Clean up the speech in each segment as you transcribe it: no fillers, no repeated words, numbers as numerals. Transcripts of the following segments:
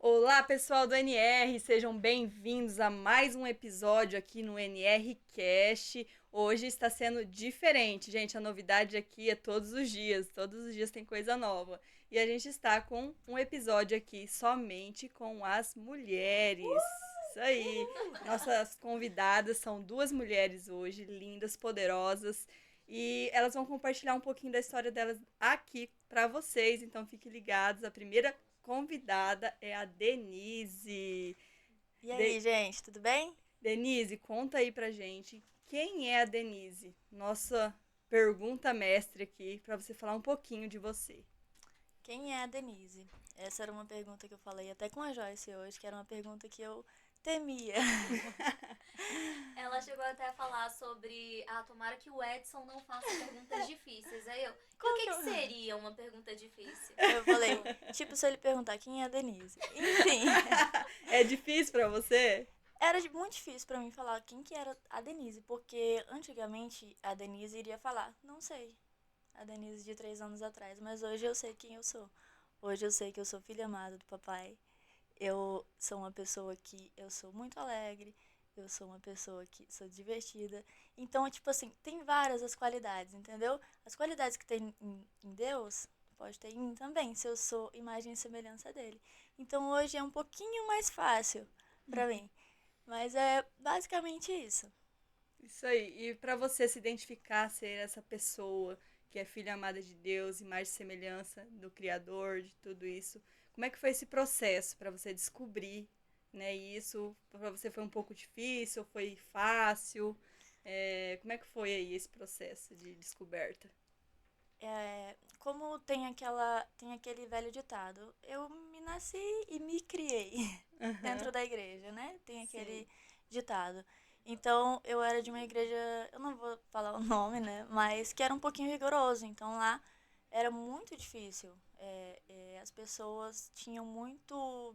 Olá, pessoal do NR, sejam bem-vindos a mais um episódio aqui no NR Cast. Hoje está sendo diferente, gente. A novidade aqui é todos os dias tem coisa nova. E a gente está com um episódio aqui somente com as mulheres. Isso aí. Nossas convidadas são duas mulheres hoje, lindas, poderosas. E elas vão compartilhar um pouquinho da história delas aqui para vocês. Então fiquem ligados. A primeira convidada é a Denise. E aí, gente, tudo bem? Denise, conta aí pra gente quem é a Denise? Nossa pergunta mestre aqui para você falar um pouquinho de você. Quem é a Denise? Essa era uma pergunta que eu falei até com a Joyce hoje, que era uma pergunta que eu temia. Ela chegou até a falar sobre, tomara que o Edson não faça perguntas difíceis. Aí eu, e o Como que, que que eu... seria uma pergunta difícil? Eu falei, tipo, se ele perguntar quem é a Denise. Enfim, É difícil para você? era muito difícil pra mim falar quem que era a Denise, porque antigamente a Denise iria falar, não sei, a Denise de 3 anos atrás, mas hoje eu sei quem eu sou. Hoje eu sei que eu sou filha amada do papai. Eu sou uma pessoa que eu sou muito alegre, eu sou uma pessoa que sou divertida. Então, tipo assim, tem várias as qualidades, entendeu? As qualidades que tem em Deus, pode ter em mim também, se eu sou imagem e semelhança dele. Então, hoje é um pouquinho mais fácil pra mim. Mas é basicamente isso. Isso aí. E para você se identificar, ser essa pessoa que é filha amada de Deus, imagem e semelhança do Criador, de tudo isso, como é que foi esse processo para você descobrir, né? Isso para você foi um pouco difícil, foi fácil? Como é que foi aí esse processo de descoberta? Como tem aquele velho ditado, eu me nasci e me criei Aham, dentro da igreja, né? Tem sim. aquele ditado. Então, eu era de uma igreja, eu não vou falar o nome, né? Mas que era um pouquinho rigoroso. Então, lá era muito difícil. As pessoas tinham muito,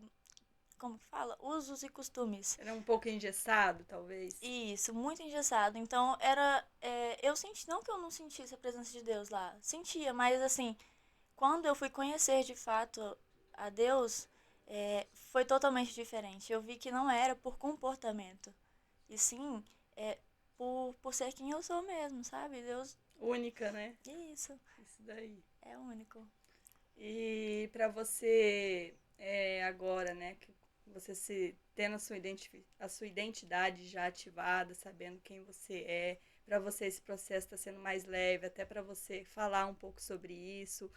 como que fala? Usos e costumes. Era um pouco engessado, talvez. Isso, muito engessado. Então, eu senti, não que eu não sentisse a presença de Deus lá, sentia, mas assim, quando eu fui conhecer de fato a Deus, foi totalmente diferente. Eu vi que não era por comportamento, e sim por ser quem eu sou mesmo, sabe? Deus, Única, né? isso, Isso daí. é único. E para você, agora, né, que você se tendo a sua identidade já ativada, sabendo quem você é, para você esse processo está sendo mais leve, até para você falar um pouco sobre isso,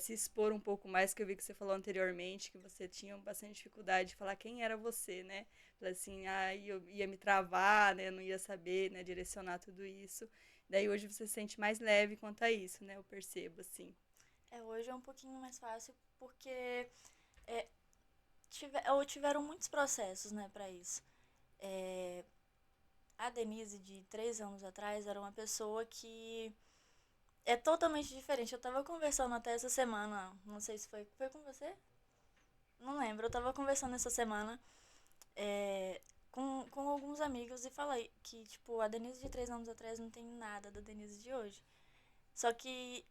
se expor um pouco mais, que eu vi que você falou anteriormente, que você tinha bastante dificuldade de falar quem era você, né? Falei assim, eu ia me travar, né? Eu não ia saber, né, direcionar tudo isso. Daí hoje você se sente mais leve quanto a isso, né? Eu percebo, assim. Hoje é um pouquinho mais fácil porque é, tiveram muitos processos, né, para isso. É, a Denise, de 3 anos atrás, era uma pessoa que é totalmente diferente. Eu tava conversando até essa semana, não sei se foi com você? Não lembro, eu tava conversando essa semana é, com alguns amigos e falei que, tipo, a Denise de 3 anos atrás não tem nada da Denise de hoje. Só que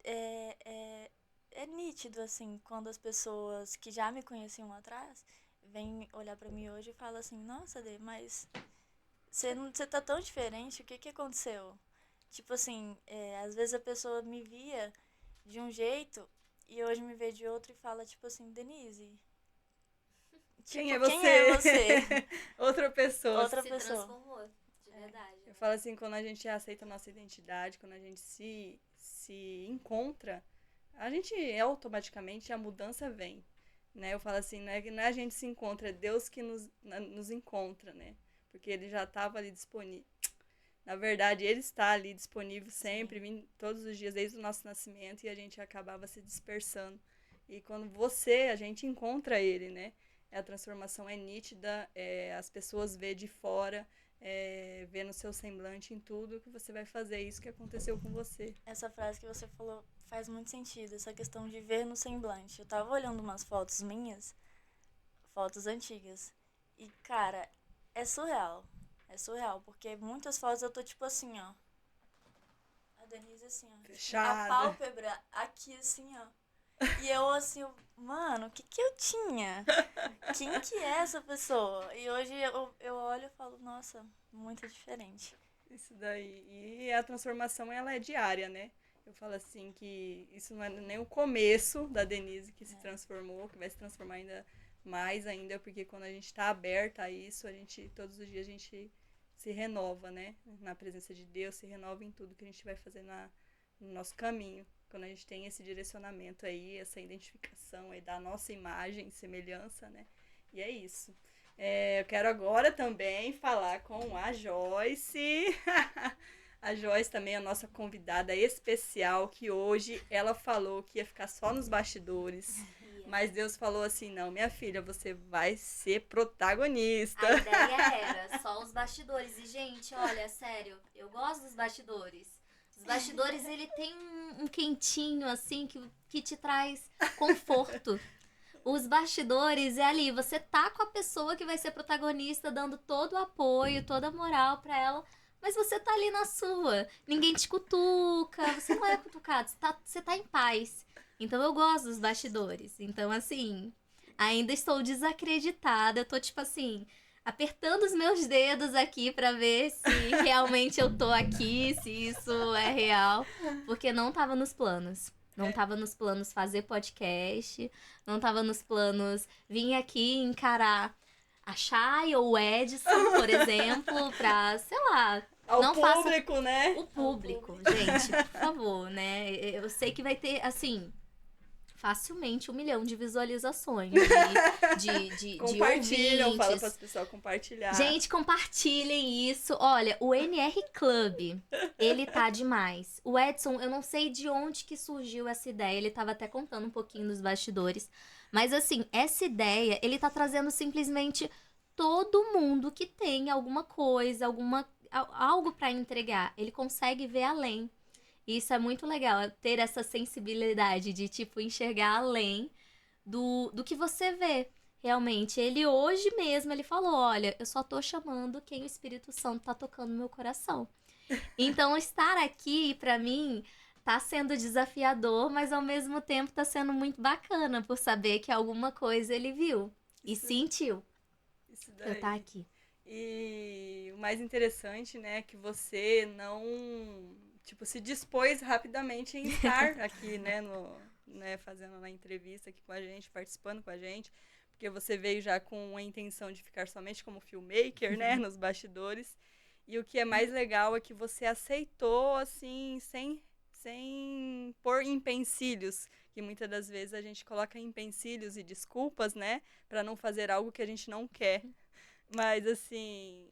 é, é, é nítido, assim, quando as pessoas que já me conheciam lá atrás vêm olhar pra mim hoje e falam assim, nossa, Dê, mas você tá tão diferente, o que que aconteceu? Tipo assim, às vezes a pessoa me via de um jeito e hoje me vê de outro e fala, tipo assim, Denise, Quem é tipo, quem é você? você? Outra pessoa. Outra Se pessoa. transformou, de verdade, Eu né? falo assim, quando a gente aceita a nossa identidade, quando a gente se encontra, a gente automaticamente a mudança vem. Né? Eu falo assim, não é a gente se encontra, é Deus que nos encontra, né? Porque ele já estava ali disponível. Na verdade, ele está ali disponível sempre, Sim. todos os dias, desde o nosso nascimento, e a gente acabava se dispersando. E quando a gente encontra ele, né? A transformação é nítida, as pessoas vê de fora, vê no seu semblante em tudo que você vai fazer, isso que aconteceu com você. Essa frase que você falou faz muito sentido, essa questão de ver no semblante. Eu tava olhando umas fotos minhas, fotos antigas, e cara, é surreal. É surreal, porque muitas fotos eu tô tipo assim, ó. A Denise assim, ó. Tipo, a Fechada. pálpebra aqui assim, ó. E eu assim, mano, o que que eu tinha? Quem que é essa pessoa? E hoje eu olho e falo, nossa, muito diferente. Isso daí. E a transformação, ela é diária, né? Eu falo assim que isso não é nem o começo da Denise que se transformou, que vai se transformar ainda mais ainda, porque quando a gente tá aberta a isso, a gente, todos os dias a gente se renova, né? Na presença de Deus, se renova em tudo que a gente vai fazer no nosso caminho. Quando a gente tem esse direcionamento aí, essa identificação aí da nossa imagem, semelhança, né? E é isso. Eu quero agora também falar com a Joyce. A Joyce também é a nossa convidada especial, que hoje ela falou que ia ficar só nos bastidores. Mas Deus falou assim, não, minha filha, você vai ser protagonista. A ideia era só os bastidores. E, gente, olha, sério, eu gosto dos bastidores. Os bastidores, ele tem um quentinho, assim, que te traz conforto. Os bastidores é ali, você tá com a pessoa que vai ser protagonista, dando todo o apoio, toda a moral pra ela, mas você tá ali na sua. Ninguém te cutuca, você não é cutucado, você tá em paz. Então eu gosto dos bastidores. Então, assim, ainda estou desacreditada. Eu tô, tipo assim, apertando os meus dedos aqui pra ver se realmente eu tô aqui, se isso é real, porque não tava nos planos. Não tava nos planos fazer podcast, não tava nos planos vir aqui encarar a Chay ou o Edson, por exemplo, pra, sei lá, Ao não faça público, né? o público, gente, por favor, né? Eu sei que vai ter, assim, facilmente 1 milhão de visualizações, de Compartilham, fala ouvintes. para as pessoas compartilhar. Gente, compartilhem isso. Olha, o NR Club, ele tá demais. O Edson, eu não sei de onde que surgiu essa ideia, ele tava até contando um pouquinho nos bastidores. Mas assim, essa ideia, ele tá trazendo simplesmente todo mundo que tem alguma coisa, algo pra entregar. Ele consegue ver além. E isso é muito legal, ter essa sensibilidade de, tipo, enxergar além do que você vê. Realmente, ele hoje mesmo, ele falou, olha, eu só tô chamando quem o Espírito Santo tá tocando no meu coração. Então, estar aqui, pra mim, tá sendo desafiador, mas ao mesmo tempo tá sendo muito bacana, por saber que alguma coisa ele viu e Isso- sentiu Isso que eu tá daí. aqui. E o mais interessante, né, é que você não, tipo, se dispôs rapidamente em estar aqui, né, fazendo a entrevista aqui com a gente, participando com a gente, porque você veio já com a intenção de ficar somente como filmmaker, né, nos bastidores. E o que é mais legal é que você aceitou, assim, sem pôr empecilhos, que muitas das vezes a gente coloca empecilhos e desculpas, né, para não fazer algo que a gente não quer. Mas, assim,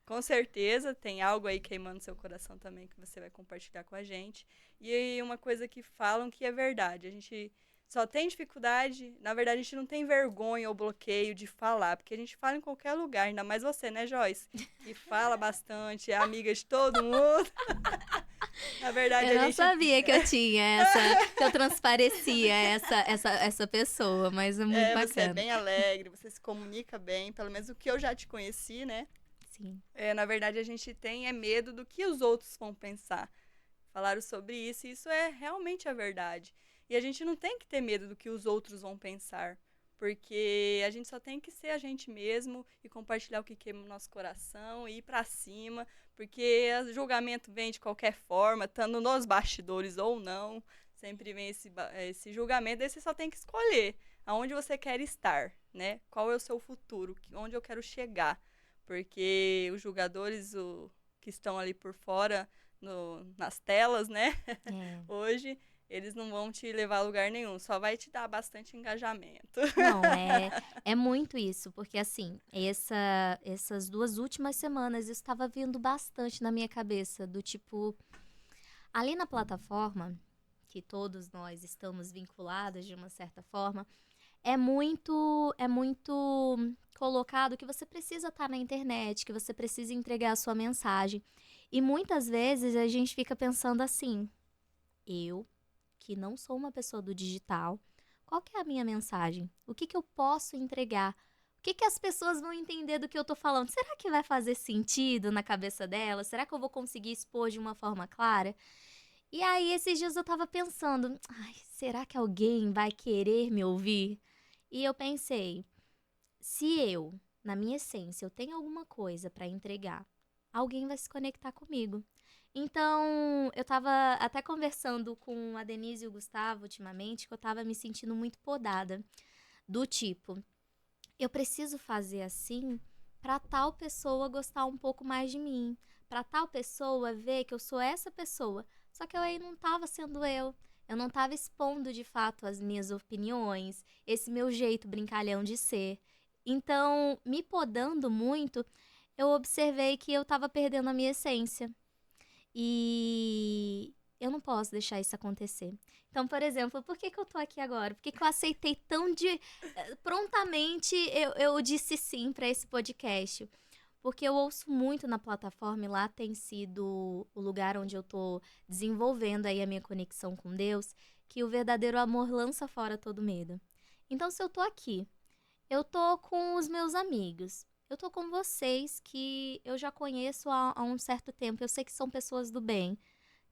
com certeza tem algo aí queimando seu coração também que você vai compartilhar com a gente. E uma coisa que falam que é verdade, a gente só tem dificuldade, na verdade a gente não tem vergonha ou bloqueio de falar, porque a gente fala em qualquer lugar, ainda mais você, né, Joyce? Que fala bastante, é amiga de todo mundo. Na verdade, Eu a não gente sabia que eu tinha que eu transparecia essa pessoa, mas é muito você é bacana. bem alegre, você se comunica bem, pelo menos o que eu já te conheci, né? Sim. Na verdade, a gente tem medo do que os outros vão pensar. Falaram sobre isso e isso é realmente a verdade. E a gente não tem que ter medo do que os outros vão pensar, porque a gente só tem que ser a gente mesmo e compartilhar o que queima o nosso coração e ir pra cima, porque o julgamento vem de qualquer forma, estando nos bastidores ou não, sempre vem esse julgamento, daí você só tem que escolher aonde você quer estar, né? Qual é o seu futuro, onde eu quero chegar, porque os julgadores que estão ali por fora, nas telas, né? É. Hoje, eles não vão te levar a lugar nenhum, só vai te dar bastante engajamento. Não, é muito isso, porque assim, essas 2 últimas semanas isso estava vindo bastante na minha cabeça, do tipo, ali na plataforma, que todos nós estamos vinculados de uma certa forma, é muito colocado que você precisa estar na internet, que você precisa entregar a sua mensagem. E muitas vezes a gente fica pensando assim, eu, que não sou uma pessoa do digital, qual que é a minha mensagem? O que eu posso entregar? O que as pessoas vão entender do que eu tô falando? Será que vai fazer sentido na cabeça delas? Será que eu vou conseguir expor de uma forma clara? E aí, esses dias eu tava pensando, ai, será que alguém vai querer me ouvir? E eu pensei, se eu, na minha essência, eu tenho alguma coisa pra entregar, alguém vai se conectar comigo. Então, eu tava até conversando com a Denise e o Gustavo ultimamente, que eu tava me sentindo muito podada. Do tipo, eu preciso fazer assim pra tal pessoa gostar um pouco mais de mim, pra tal pessoa ver que eu sou essa pessoa. Só que eu aí não tava sendo eu. Eu não tava expondo de fato as minhas opiniões, esse meu jeito brincalhão de ser. Então, me podando muito, eu observei que eu tava perdendo a minha essência. E eu não posso deixar isso acontecer. Então, por exemplo, por que que eu tô aqui agora? Por que que eu aceitei tão prontamente eu disse sim para esse podcast? Porque eu ouço muito na plataforma e lá tem sido o lugar onde eu tô desenvolvendo aí a minha conexão com Deus, que o verdadeiro amor lança fora todo medo. Então, se eu tô aqui, eu tô com os meus amigos. Eu tô com vocês que eu já conheço há um certo tempo. Eu sei que são pessoas do bem.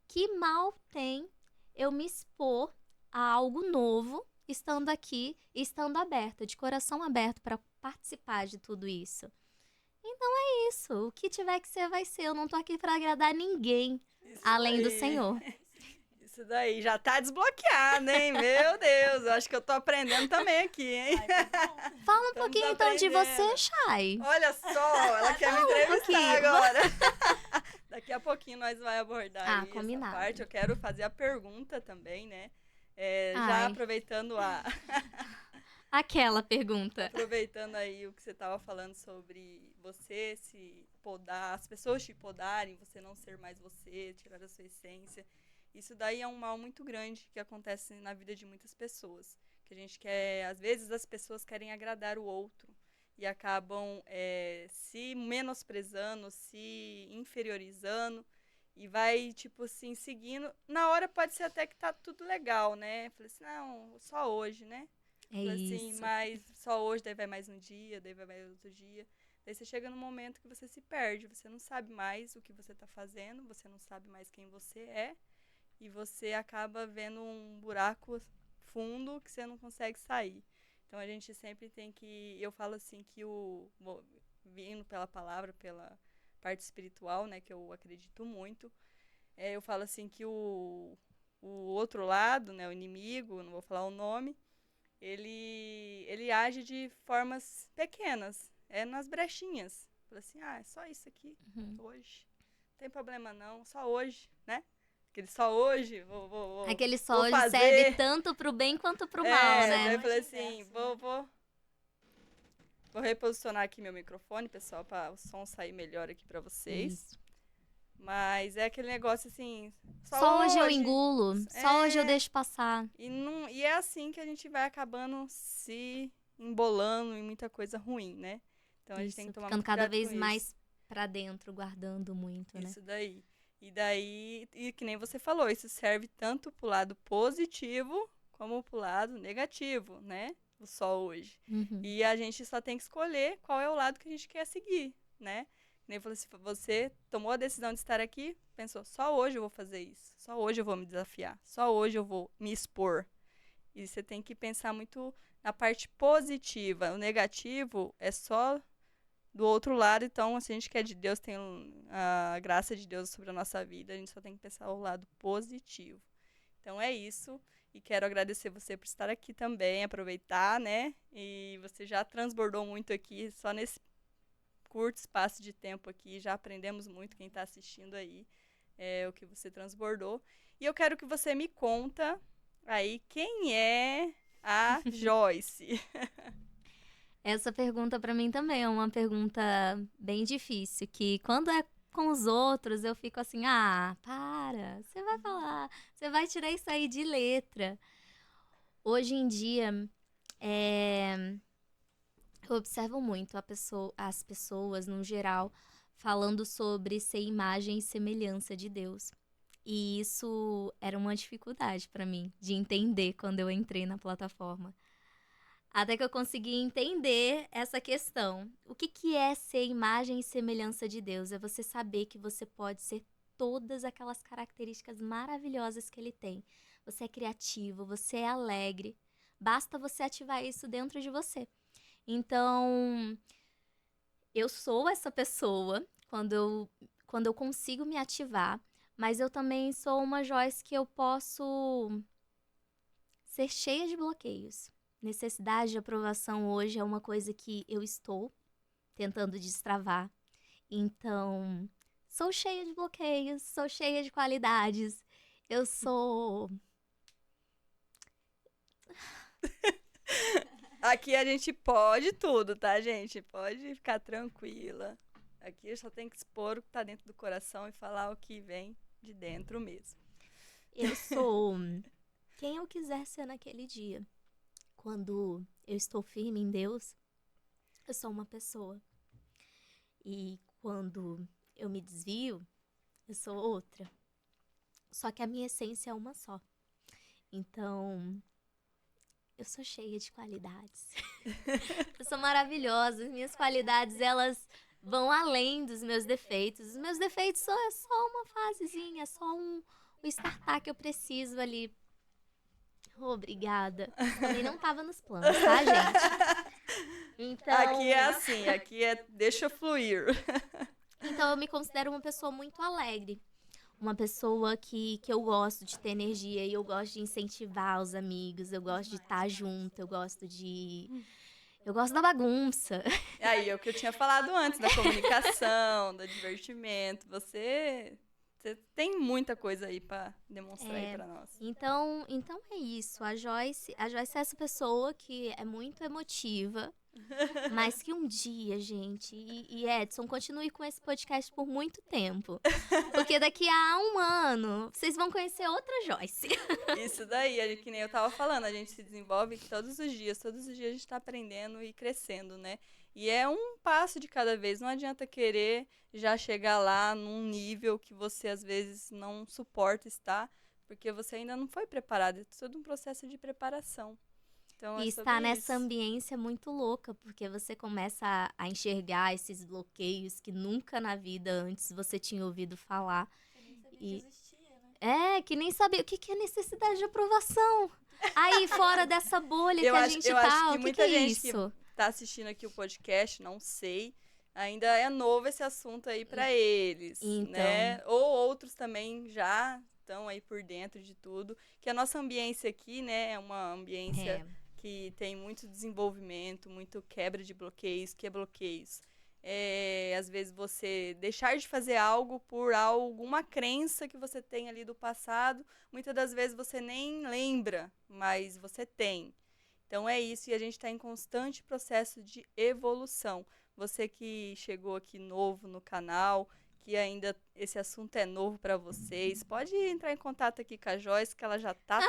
Que mal tem eu me expor a algo novo, estando aqui e estando aberta, de coração aberto para participar de tudo isso. Então é isso. O que tiver que ser, vai ser. Eu não tô aqui para agradar ninguém Isso além do daí. Senhor. Isso daí já tá desbloqueado, hein? Meu Deus, eu acho que eu tô aprendendo também aqui, hein? Ai, que bom. Fala um Estamos pouquinho então de você, aprendendo. Chay. Olha só, ela quer me Um entrevistar pouquinho. agora. Daqui a pouquinho nós vai abordar Ah, aí essa combinado. parte. Eu quero fazer a pergunta também, né? Já Ai, aproveitando aquela pergunta. aproveitando aí o que você estava falando sobre você se podar, as pessoas te podarem, você não ser mais você, tirar a sua essência. Isso daí é um mal muito grande que acontece na vida de muitas pessoas. Que a gente quer, às vezes as pessoas querem agradar o outro e acabam se menosprezando, se inferiorizando e vai, tipo assim, seguindo. Na hora pode ser até que tá tudo legal, né? Falei assim, não, só hoje, né? É Falei assim, isso. mas só hoje, daí vai mais um dia, daí vai mais outro dia. Daí você chega num momento que você se perde, você não sabe mais o que você tá fazendo, você não sabe mais quem você é, e você acaba vendo um buraco fundo que você não consegue sair. Então a gente sempre tem que, eu falo assim que vindo pela palavra, pela parte espiritual, né, que eu acredito muito, eu falo assim que o outro lado, né, o inimigo, não vou falar o nome, ele age de formas pequenas, nas brechinhas. Fala assim, é só isso aqui, Uhum. hoje. Não tem problema não, só hoje, né? Aquele só hoje, vou, Aquele vou sol ele serve fazer. tanto pro bem quanto pro mal, Daí né? eu falei assim, Inverso, né? vou reposicionar aqui meu microfone, pessoal, para o som sair melhor aqui para vocês. Isso. Mas é aquele negócio assim, Só hoje eu hoje. engulo, só hoje eu deixo passar. E é assim que a gente vai acabando se embolando em muita coisa ruim, né? Então a gente tem Isso, que tomar ficando muito cada cuidado com vez isso. mais pra dentro, guardando muito, né? Isso daí. E daí, e que nem você falou, isso serve tanto pro lado positivo como pro lado negativo, né? O sol hoje. Uhum. E a gente só tem que escolher qual é o lado que a gente quer seguir, né? Que nem eu falei assim, você tomou a decisão de estar aqui, pensou, só hoje eu vou fazer isso, só hoje eu vou me desafiar, só hoje eu vou me expor. E você tem que pensar muito na parte positiva. O negativo é só do outro lado. Então, se a gente quer de Deus, tem a graça de Deus sobre a nossa vida, a gente só tem que pensar o lado positivo. Então, é isso. E quero agradecer você por estar aqui também, aproveitar, né? E você já transbordou muito aqui, só nesse curto espaço de tempo aqui. Já aprendemos muito, quem está assistindo aí, o que você transbordou. E eu quero que você me conta aí quem é a Joyce. Essa pergunta pra mim também é uma pergunta bem difícil, que quando é com os outros eu fico assim, ah, para, você vai falar, você vai tirar isso aí de letra. Hoje em dia, eu observo muito as pessoas, no geral, falando sobre ser imagem e semelhança de Deus. E isso era uma dificuldade pra mim de entender quando eu entrei na plataforma. Até que eu consegui entender essa questão. O que é ser imagem e semelhança de Deus? É você saber que você pode ser todas aquelas características maravilhosas que ele tem. Você é criativo, você é alegre. Basta você ativar isso dentro de você. Então, eu sou essa pessoa quando eu consigo me ativar, mas eu também sou uma Joyce que eu posso ser cheia de bloqueios. Necessidade de aprovação hoje é uma coisa que eu estou tentando destravar. Então, sou cheia de bloqueios, sou cheia de qualidades. Eu sou... Aqui a gente pode tudo, tá, gente? Pode ficar tranquila. Aqui só tem que expor o que tá dentro do coração e falar o que vem de dentro mesmo. Eu sou quem eu quiser ser naquele dia. Quando eu estou firme em Deus, eu sou uma pessoa. E quando eu me desvio, eu sou outra. Só que a minha essência é uma só. Então, eu sou cheia de qualidades. Eu sou maravilhosa. As minhas qualidades, elas vão além dos meus defeitos. Os meus defeitos é só uma fasezinha, é só um startup que eu preciso ali. Obrigada. Também não tava nos planos, tá, gente? Então, Aqui é assim, aqui é deixa fluir. então eu me considero uma pessoa muito alegre. Uma pessoa que eu gosto de ter energia e eu gosto de incentivar os amigos, eu gosto de estar junto, eu gosto da bagunça. Aí, é o que eu tinha falado antes, da comunicação, do divertimento. Você tem muita coisa aí pra demonstrar aí pra nós. Então é isso. A Joyce é essa pessoa que é muito emotiva, mas que um dia, gente, e Edson, continue com esse podcast por muito tempo. Porque daqui a 1 ano, vocês vão conhecer outra Joyce. Isso daí, que nem eu tava falando, a gente se desenvolve todos os dias a gente tá aprendendo e crescendo, né? E é um passo de cada vez, não adianta querer já chegar lá num nível que você às vezes não suporta estar, porque você ainda não foi preparado, é todo um processo de preparação. Então, E está nessa ambiência muito louca, porque você começa a enxergar esses bloqueios que nunca na vida antes você tinha ouvido falar. Eu nem sabia que existia, né? Que nem sabia o que é necessidade de aprovação. Aí, fora dessa bolha que a gente tá, o que é isso? Tá assistindo aqui o podcast, não sei, ainda é novo esse assunto aí pra eles, Então. né? Ou outros também já estão aí por dentro de tudo, que a nossa ambiência aqui, né, é uma ambiência que tem muito desenvolvimento, muito quebra de bloqueios, que é bloqueios. Às vezes você deixar de fazer algo por alguma crença que você tem ali do passado, muitas das vezes você nem lembra, mas você tem. Então é isso, e a gente está em constante processo de evolução. Você que chegou aqui novo no canal, que ainda esse assunto é novo para vocês, pode entrar em contato aqui com a Joyce, que ela já está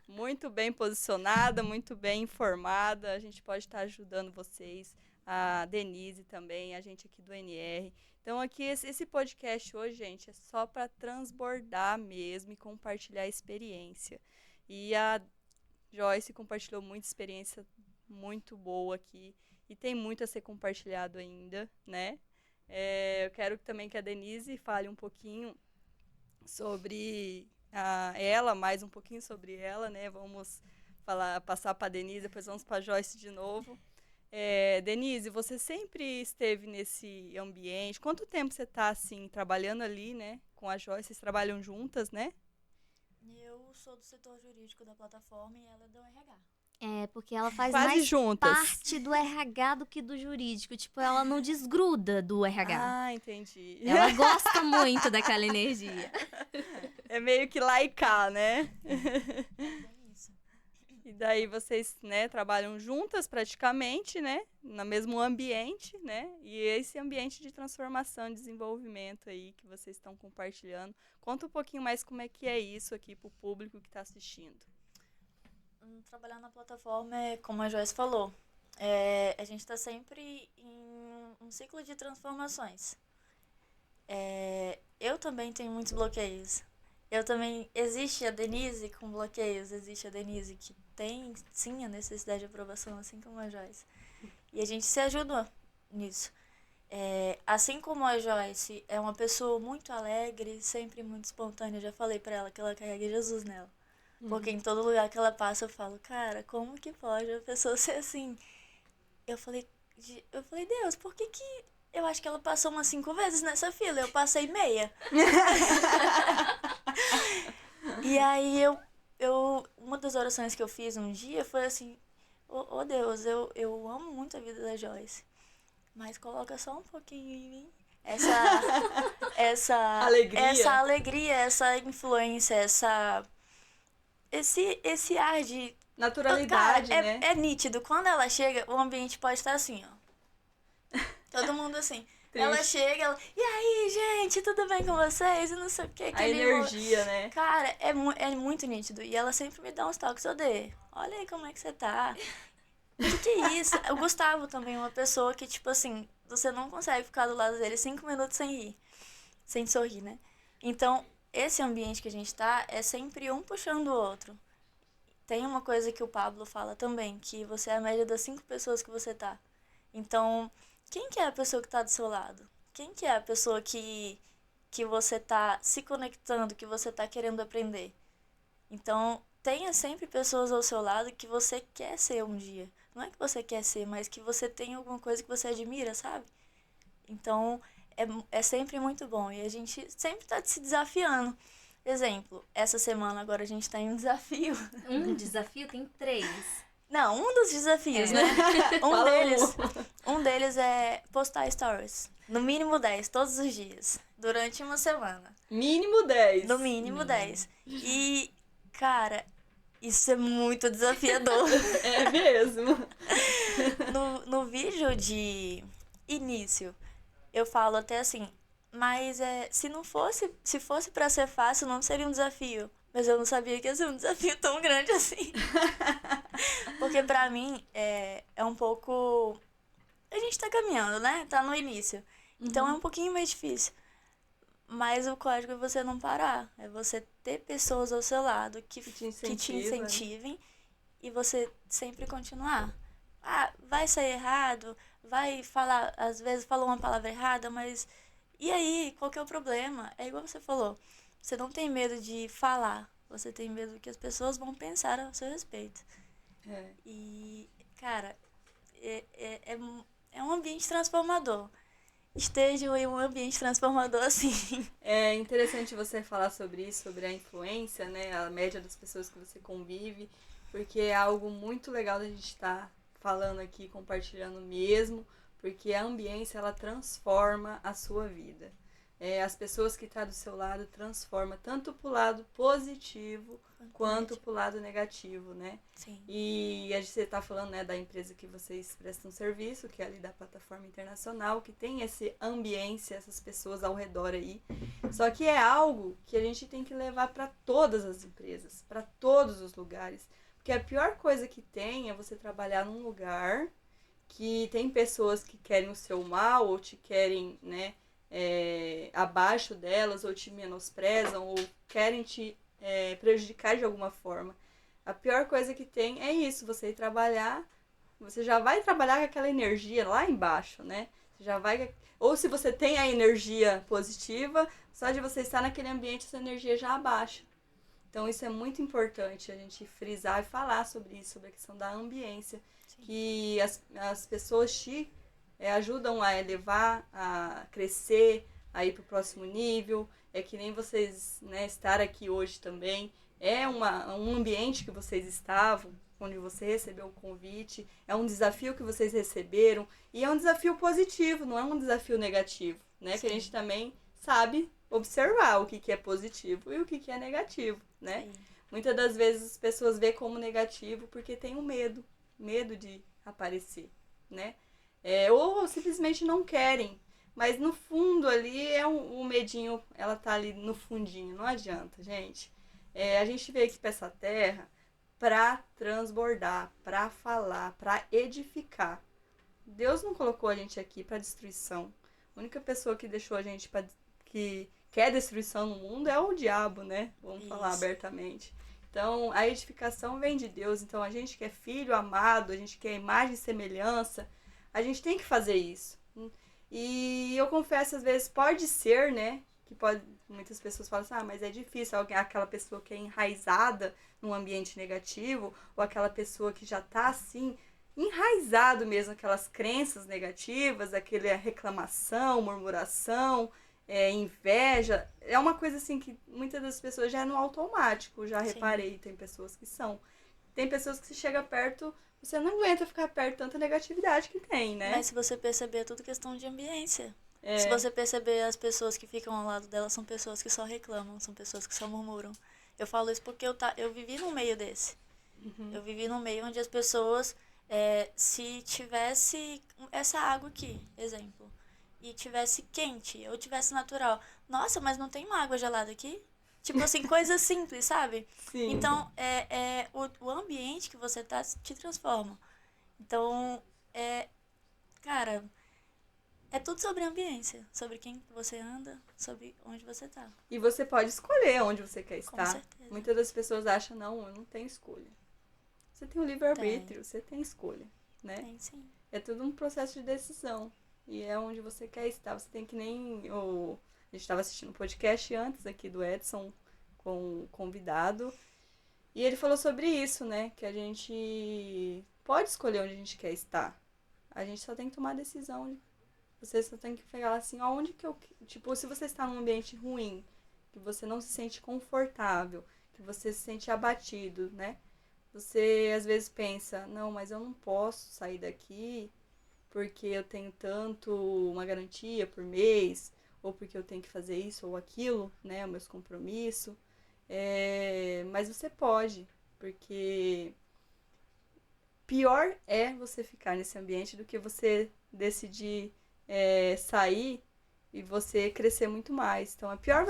muito bem posicionada, muito bem informada. A gente pode estar ajudando vocês, a Denise também, a gente aqui do NR. Então aqui esse podcast hoje, gente, é só para transbordar mesmo e compartilhar a experiência. E a Joyce compartilhou muita experiência muito boa aqui e tem muito a ser compartilhado ainda, né? Eu quero também que a Denise fale um pouquinho sobre ela, mais um pouquinho sobre ela, né? Vamos passar para a Denise, depois vamos para a Joyce de novo. Denise, você sempre esteve nesse ambiente. Quanto tempo você está assim, trabalhando ali, né? Com a Joyce, vocês trabalham juntas, né? Eu sou do setor jurídico da plataforma e ela é do RH. Porque ela faz Quase mais juntas. parte do RH do que do jurídico. Tipo, ela não desgruda do RH. Ah, entendi. Ela gosta muito daquela energia. É meio que lá e cá, né? É isso. E daí vocês, né, trabalham juntas praticamente, né? No mesmo ambiente, né? E esse ambiente de transformação e desenvolvimento aí que vocês estão compartilhando. Conta um pouquinho mais como é que é isso aqui pro público que está assistindo. Trabalhar na plataforma é, como a Joyce falou, a gente está sempre em um ciclo de transformações. Eu também tenho muitos bloqueios. Existe a Denise com bloqueios, existe a Denise que tem, sim, a necessidade de aprovação, assim como a Joyce. E a gente se ajuda nisso. Assim como a Joyce é uma pessoa muito alegre, sempre muito espontânea, eu já falei pra ela que ela carrega Jesus nela. Porque em todo lugar que ela passa eu falo, cara, como que pode a pessoa ser assim? Eu falei, Deus, por que que... Eu acho que ela passou umas 5 vezes nessa fila, eu passei meia. E aí uma das orações que eu fiz um dia foi assim, ô Deus, eu amo muito a vida da Joyce, mas coloca só um pouquinho em mim essa alegria, essa influência, esse ar de Naturalidade, cara, né? é nítido. Quando ela chega, o ambiente pode estar assim, ó. Todo mundo assim. Ela chega, e aí, gente, tudo bem com vocês? E não sei o que. A energia, né? Cara, é muito nítido. E ela sempre me dá uns toques, Odê. Olha aí como é que você tá. Que é isso? O Gustavo também é uma pessoa que, tipo assim, você não consegue ficar do lado dele 5 minutos sem rir. Sem sorrir, né? Então, esse ambiente que a gente tá é sempre um puxando o outro. Tem uma coisa que o Pablo fala também, que você é a média das 5 pessoas que você tá. Então, quem que é a pessoa que tá do seu lado? Quem que é a pessoa que você tá se conectando, que você tá querendo aprender? Então, tenha sempre pessoas ao seu lado que você quer ser um dia. Não é que você quer ser, mas que você tem alguma coisa que você admira, sabe? Então, é sempre muito bom. E a gente sempre tá se desafiando. Exemplo, essa semana agora a gente tá em um desafio. Um desafio tem 3. Não, um dos desafios, né? Um deles é postar stories. No mínimo 10, todos os dias. Durante uma semana. Mínimo 10. No mínimo 10. E, cara, isso é muito desafiador. É mesmo. No vídeo de início, eu falo até assim, mas se fosse pra ser fácil, não seria um desafio. Mas eu não sabia que ia ser um desafio tão grande assim. Porque pra mim, é um pouco... A gente tá caminhando, né? Tá no início. Então é um pouquinho mais difícil. Mas o código é você não parar. É você ter pessoas ao seu lado que te incentivem e você sempre continuar. Ah, vai sair errado, vai falar, às vezes falou uma palavra errada, mas e aí, qual que é o problema? É igual você falou, você não tem medo de falar, você tem medo que as pessoas vão pensar a seu respeito. E, cara, é um ambiente transformador. Estejam em um ambiente transformador assim. É interessante você falar sobre isso, sobre a influência, né? A média das pessoas que você convive, porque é algo muito legal da gente estar falando aqui, compartilhando mesmo, porque a ambiência, ela transforma a sua vida. As pessoas que estão do seu lado transforma tanto pro lado positivo quanto pro lado negativo, né? Sim. E a gente está falando, né, da empresa que vocês prestam serviço, que é ali da plataforma internacional, que tem esse ambiência, essas pessoas ao redor aí. Só que é algo que a gente tem que levar para todas as empresas, para todos os lugares. Porque a pior coisa que tem é você trabalhar num lugar que tem pessoas que querem o seu mal ou te querem, né, abaixo delas, ou te menosprezam, ou querem te prejudicar de alguma forma. A pior coisa que tem é isso, você ir trabalhar, você já vai trabalhar com aquela energia lá embaixo, né? Você já vai... Ou se você tem a energia positiva, só de você estar naquele ambiente, essa energia já abaixa. Então isso é muito importante, a gente frisar e falar sobre isso, sobre a questão da ambiência. Sim. Que as pessoas te ajudam a elevar, a crescer, a ir para o próximo nível. É que nem vocês, né, estar aqui hoje também. É um ambiente que vocês estavam, onde você recebeu o convite. É um desafio que vocês receberam. E é um desafio positivo, não é um desafio negativo, né? Sim. Que a gente também sabe observar o que é positivo e o que é negativo, né? Sim. Muitas das vezes as pessoas veem como negativo porque tem um medo de aparecer, né? Ou simplesmente não querem, mas no fundo ali o medinho, ela tá ali no fundinho, não adianta, gente. A gente veio aqui para essa terra para transbordar, para falar, para edificar. Deus não colocou a gente aqui para destruição. A única pessoa que deixou a gente que quer destruição no mundo é o diabo, né? Vamos falar abertamente. Então, a edificação vem de Deus. Então, a gente que é filho amado, a gente que é imagem e semelhança, a gente tem que fazer isso. E eu confesso, às vezes, pode ser, né? Que pode, muitas pessoas falam assim, mas é difícil. Aquela pessoa que é enraizada num ambiente negativo, ou aquela pessoa que já tá assim, enraizado mesmo, aquelas crenças negativas, aquela reclamação, murmuração, inveja. É uma coisa assim que muitas das pessoas já é no automático, já reparei, tem pessoas que são. Tem pessoas que se chega perto, você não aguenta ficar perto de tanta negatividade que tem, né? Mas se você perceber, é tudo questão de ambiência. Se você perceber, as pessoas que ficam ao lado dela são pessoas que só reclamam, são pessoas que só murmuram. Eu falo isso porque eu vivi no meio desse. Eu vivi no meio onde as pessoas, se tivesse essa água aqui, exemplo, e tivesse quente ou tivesse natural, nossa, mas não tem uma água gelada aqui? Tipo assim, coisa simples, sabe? Sim. Então, o ambiente que você tá te transforma. Então, cara, é tudo sobre ambiência, sobre quem você anda, sobre onde você tá. E você pode escolher onde você quer estar. Com certeza. Muitas das pessoas acham, não, eu não tenho escolha. Você tem o livre-arbítrio, você tem escolha, né? Tem, sim. É tudo um processo de decisão. E é onde você quer estar. Você tem que nem... A gente estava assistindo um podcast antes aqui do Edson, com um convidado. E ele falou sobre isso, né? Que a gente pode escolher onde a gente quer estar. A gente só tem que tomar a decisão. Você só tem que pegar assim, onde que eu... Tipo, se você está num ambiente ruim, que você não se sente confortável, que você se sente abatido, né? Você às vezes pensa, não, mas eu não posso sair daqui porque eu tenho tanto uma garantia por mês, ou porque eu tenho que fazer isso ou aquilo, né? Os meus compromissos. Mas você pode, porque pior é você ficar nesse ambiente do que você decidir sair e você crescer muito mais. Então é pior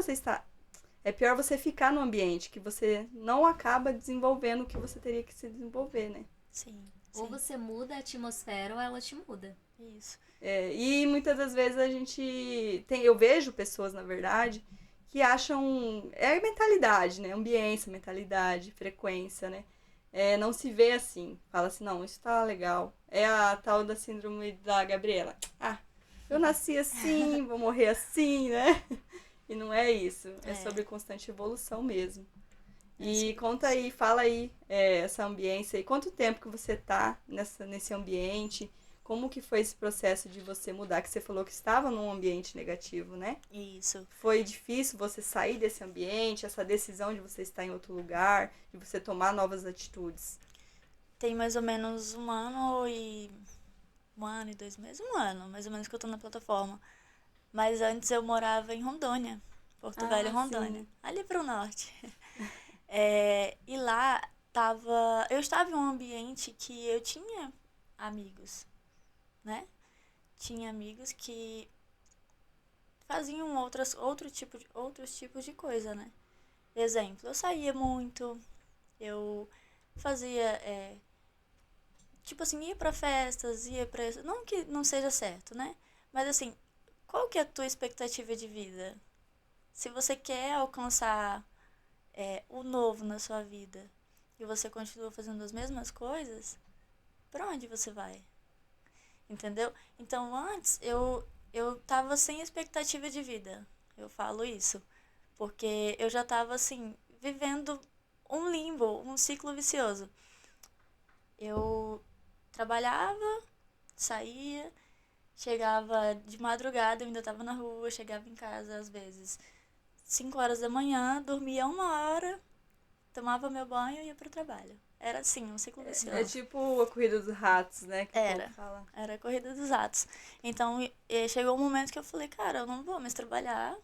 você ficar no ambiente que você não acaba desenvolvendo o que você teria que se desenvolver, né? Sim. Ou você muda a atmosfera ou ela te muda. Isso. E muitas das vezes eu vejo pessoas, na verdade, que acham, mentalidade, né? Ambiência, mentalidade, frequência, né? Não se vê assim. Fala assim, não, isso tá legal. É a tal da síndrome da Gabriela. Eu nasci assim, vou morrer assim, né? E não é isso. É sobre constante evolução mesmo. E conta aí, fala aí essa ambiência aí. Quanto tempo que você tá nesse ambiente? Como que foi esse processo de você mudar? Que você falou que estava num ambiente negativo, né? Isso. Foi difícil você sair desse ambiente, essa decisão de você estar em outro lugar, de você tomar novas atitudes? Tem mais ou menos 2 meses, um ano, mais ou menos que eu tô na plataforma. Mas antes eu morava em Rondônia, Porto Velho, Rondônia, sim. ali pro norte. E lá eu estava em um ambiente que eu tinha amigos, né? Tinha amigos que faziam outros tipos de coisa, né? Exemplo, eu saía muito, eu fazia, tipo assim, ia pra festas, não que não seja certo, né? Mas assim, qual que é a tua expectativa de vida? Se você quer alcançar o novo na sua vida e você continua fazendo as mesmas coisas, pra onde você vai? Entendeu? Então, antes, eu tava sem expectativa de vida. Eu falo isso. Porque eu já tava, assim, vivendo um limbo, um ciclo vicioso. Eu trabalhava, saía, chegava de madrugada, eu ainda tava na rua, chegava em casa, às vezes, 5 horas da manhã, dormia 1 hora, tomava meu banho e ia pro trabalho. Era assim, um ciclo vicioso. É tipo a corrida dos ratos, né? Que Era. o povo fala. Era a corrida dos ratos. Então, chegou um momento que eu falei, cara, eu não vou mais trabalhar,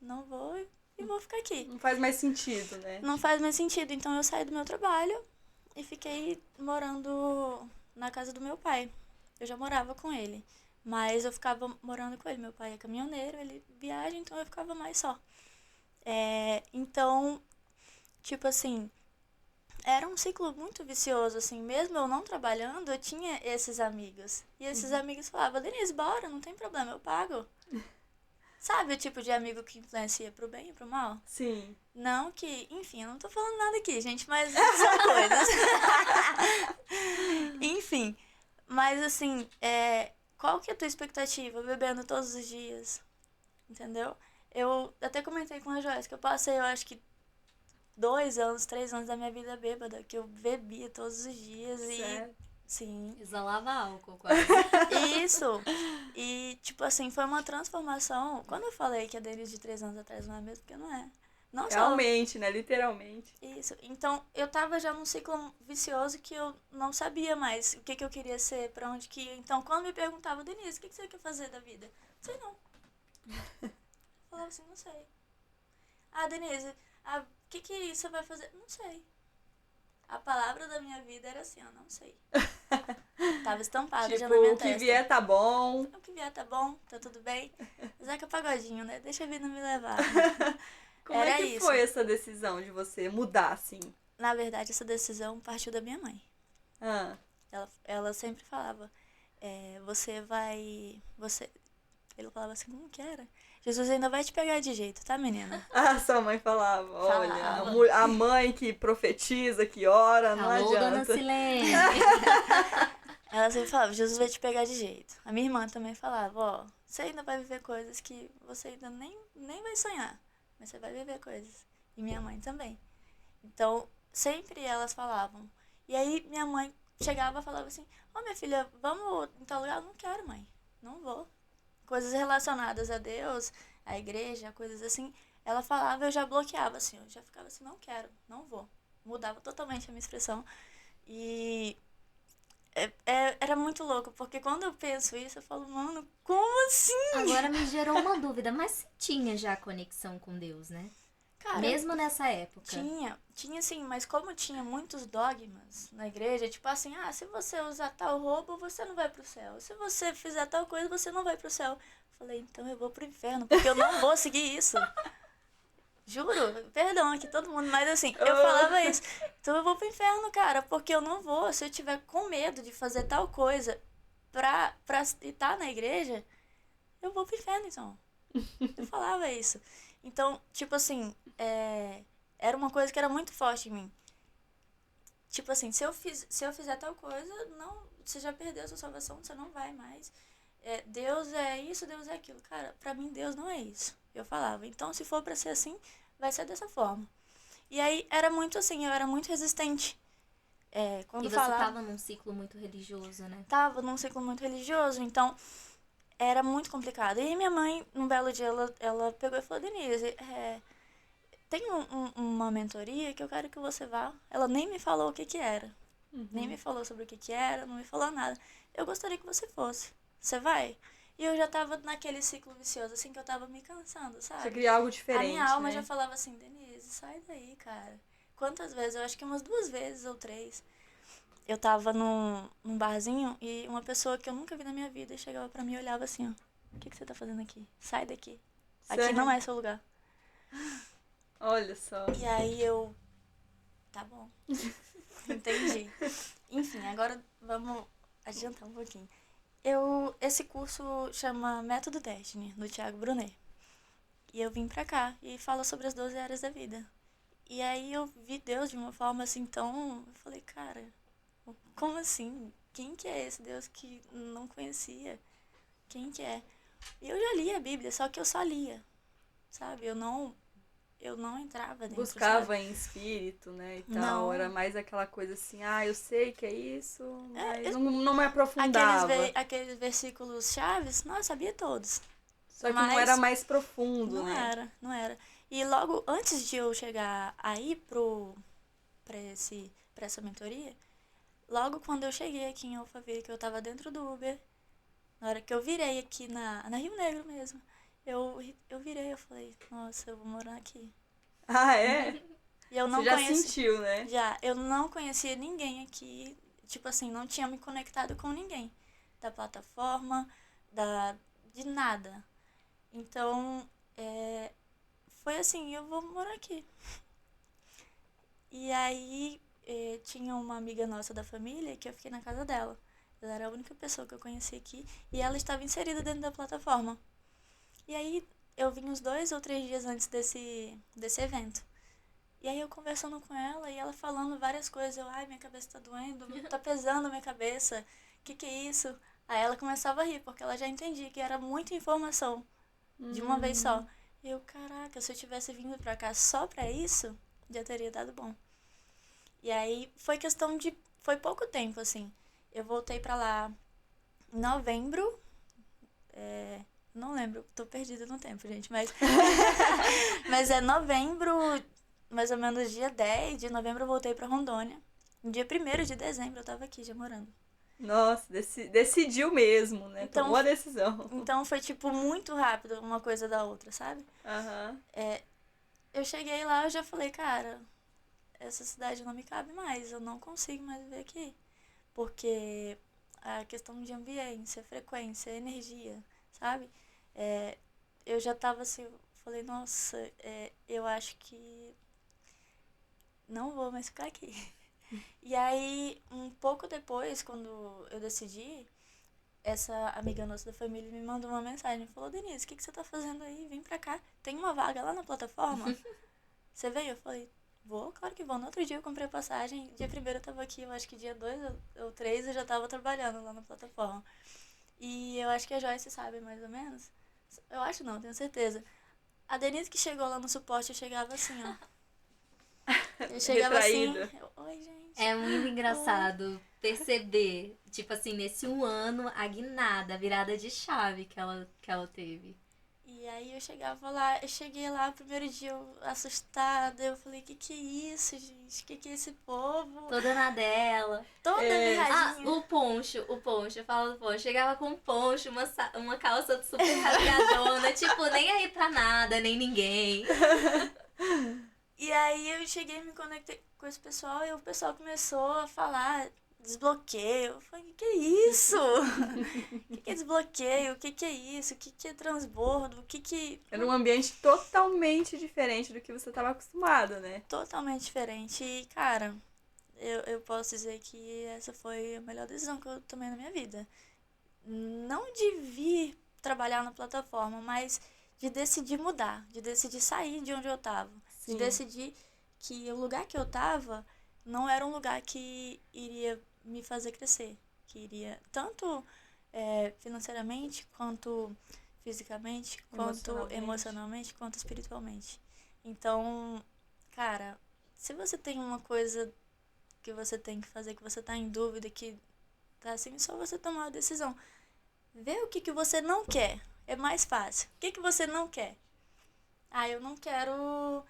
não vou e vou ficar aqui. Não faz mais sentido, né? Não faz mais sentido. Então, eu saí do meu trabalho e fiquei morando na casa do meu pai. Eu já morava com ele, mas eu ficava morando com ele. Meu pai é caminhoneiro, ele viaja, então eu ficava mais só. Então, tipo assim, era um ciclo muito vicioso, assim, mesmo eu não trabalhando, eu tinha esses amigos. E esses amigos falavam, Denise, bora, não tem problema, eu pago. Sabe o tipo de amigo que influencia pro bem e pro mal? Sim. Não que, enfim, eu não tô falando nada aqui, gente, mas são coisas. Enfim, mas assim, qual que é a tua expectativa bebendo todos os dias? Entendeu? Eu até comentei com a Joyce que eu passei, eu acho que 2 anos, 3 anos da minha vida bêbada, que eu bebia todos os dias Sério? sim. Exalava álcool quase. Isso. E, tipo assim, foi uma transformação. Quando eu falei que a Denise de 3 anos atrás não é mesmo, porque não é. Não só Realmente, né? Literalmente. isso. Então, eu tava já num ciclo vicioso que eu não sabia mais o que, que eu queria ser, pra onde que ia. Então, quando me perguntavam, Denise, o que, que você quer fazer da vida? Não sei não. Eu falava assim, não sei. Ah, Denise, o que você vai fazer? Não sei. A palavra da minha vida era assim, eu não sei. Tava estampada já Tipo, na minha o que testa. vier tá bom. O que vier tá bom, tá tudo bem. Zeca Pagodinho, né? Deixa a vida me levar. Como Era é que isso. foi essa decisão de você mudar, assim? Na verdade, essa decisão partiu da minha mãe. Ah, Ela sempre falava, você vai... Ele falava assim, como que era? Jesus ainda vai te pegar de jeito, tá, menina? sua mãe falava, olha, Falava. a mãe que profetiza, que ora, não Alô, dona adianta. Silene. Ela sempre falava, Jesus vai te pegar de jeito. A minha irmã também falava, ó, você ainda vai viver coisas que você ainda nem vai sonhar. Mas você vai viver coisas. E minha mãe também. Então, sempre elas falavam. E aí, minha mãe chegava e falava assim, ô, minha filha, vamos em tal lugar? Eu não quero, mãe. Não vou. Coisas relacionadas a Deus, a igreja, coisas assim. Ela falava, eu já bloqueava, assim. Eu já ficava assim, não quero, não vou. Mudava totalmente a minha expressão. E era muito louco, porque quando eu penso isso, eu falo, mano, como assim? Agora me gerou uma dúvida, mas você tinha já conexão com Deus, né? Cara, Mesmo nessa época. tinha sim, mas como tinha muitos dogmas na igreja, tipo assim, se você usar tal roupa, você não vai pro céu. Se você fizer tal coisa, você não vai pro céu. Eu falei, então eu vou pro inferno, porque eu não vou seguir isso. Juro, perdão aqui todo mundo, mas assim, eu falava isso. Então eu vou pro inferno, cara, porque eu não vou. Se eu tiver com medo de fazer tal coisa pra estar na igreja, eu vou pro inferno, então. Eu falava isso. Então, tipo assim, era uma coisa que era muito forte em mim. Tipo assim, se eu fizer tal coisa, não, você já perdeu a sua salvação, você não vai mais. Deus é isso, Deus é aquilo. Cara, pra mim Deus não é isso. Eu falava. Então, se for pra ser assim, vai ser dessa forma. E aí, era muito assim, eu era muito resistente. Quando E você falava... tava num ciclo muito religioso, né? Tava num ciclo muito religioso, então era muito complicado. E minha mãe, num belo dia, ela pegou e falou, Denise, tem uma mentoria que eu quero que você vá. Ela nem me falou o que era. Nem me falou sobre o que era, não me falou nada. Eu gostaria que você fosse. Você vai? E eu já tava naquele ciclo vicioso, assim, que eu tava me cansando, sabe? Você queria algo diferente, A minha alma né? já falava assim, Denise, sai daí, cara. Quantas vezes? Eu acho que umas 2 vezes ou 3. Eu tava num barzinho e uma pessoa que eu nunca vi na minha vida chegava pra mim e olhava assim, ó. O que você tá fazendo aqui? Sai daqui. Aqui Sério? não é seu lugar. Olha só. E aí eu... Tá bom. Entendi. Enfim, agora vamos adiantar um pouquinho. Esse curso chama Método Destiny, do Thiago Brunet. E eu vim pra cá e fala sobre as 12 áreas da vida. E aí eu vi Deus de uma forma assim tão... Eu falei, cara, como assim? Quem que é esse Deus que não conhecia? Quem que é? E eu já li a Bíblia, só que eu só lia, sabe? Eu não entrava dentro, Buscava sabe? em espírito, né, e tal. Não. Era mais aquela coisa assim, eu sei que é isso, mas eu- não me aprofundava. Aqueles versículos chaves, nossa, sabia todos. Só que mas não era mais profundo, Não né? era, não era. E logo antes de eu chegar aí pra essa mentoria, logo quando eu cheguei aqui em Alphaville, que eu tava dentro do Uber, na hora que eu virei aqui na Rio Negro mesmo, eu virei, eu falei, nossa, eu vou morar aqui. Ah, é? E eu não Você já conheci, sentiu, né? eu não conhecia ninguém aqui, tipo assim, não tinha me conectado com ninguém da plataforma, de nada. Então, foi assim, eu vou morar aqui. E aí, tinha uma amiga nossa da família que eu fiquei na casa dela. Ela era a única pessoa que eu conhecia aqui e ela estava inserida dentro da plataforma. E aí, eu vim uns 2 ou 3 dias antes desse evento. E aí, eu conversando com ela e ela falando várias coisas. Minha cabeça tá doendo, tá pesando a minha cabeça. Que é isso? Aí ela começava a rir, porque ela já entendia que era muita informação de uma vez só. E eu, caraca, se eu tivesse vindo pra cá só pra isso, já teria dado bom. E aí foi pouco tempo, assim. Eu voltei pra lá em novembro. Não lembro, tô perdida no tempo, gente, mas... mas é novembro, mais ou menos dia 10 de novembro eu voltei pra Rondônia. No dia 1º de dezembro eu tava aqui já morando. Nossa, decidiu mesmo, né? Então, Tomou a decisão. Então foi, tipo, muito rápido uma coisa da outra, sabe? Aham. Eu cheguei lá, eu já falei, cara, essa cidade não me cabe mais, eu não consigo mais viver aqui. Porque a questão de ambiência, frequência, energia, sabe? Eu já tava assim, falei, nossa, eu acho que não vou mais ficar aqui. E aí, um pouco depois, quando eu decidi, essa amiga nossa da família me mandou uma mensagem. Falou, Denise, o que você tá fazendo aí? Vem pra cá. Tem uma vaga lá na plataforma? Você veio? Eu falei, vou, claro que vou. No outro dia eu comprei a passagem. Dia 1º eu tava aqui. Eu acho que dia 2 ou 3 eu já tava trabalhando lá na plataforma. E eu acho que a Joyce sabe mais ou menos. Eu acho não, tenho certeza. A Denise que chegou lá no suporte, eu chegava assim, ó. Eu chegava Retraída. assim, oi, gente. É muito engraçado perceber, tipo assim, nesse 1 ano, a guinada, a virada de chave que ela teve. E aí eu cheguei lá, o primeiro dia eu assustada, eu falei, que é isso, gente? Que é esse povo? Toda na dela. Toda mirradinha. O poncho, eu falo do poncho. Chegava com um poncho, uma calça super rasgadona, tipo, nem aí pra nada, nem ninguém. E aí eu cheguei e me conectei com esse pessoal e o pessoal começou a falar desbloqueio. Eu falei, que é isso? O que é desbloqueio? O que é isso? O que é transbordo? Era um ambiente totalmente diferente do que você estava acostumada, né? Totalmente diferente. E, cara, eu posso dizer que essa foi a melhor decisão que eu tomei na minha vida. Não de vir trabalhar na plataforma, mas de decidir mudar, de decidir sair de onde eu tava. Sim. De decidir que o lugar que eu tava não era um lugar que iria me fazer crescer. Que iria tanto financeiramente, quanto fisicamente, quanto emocionalmente, quanto espiritualmente. Então, cara, se você tem uma coisa que você tem que fazer, que você tá em dúvida, que tá assim, só você tomar a decisão. Vê o que você não quer. É mais fácil. O que você não quer? Ah, eu não quero...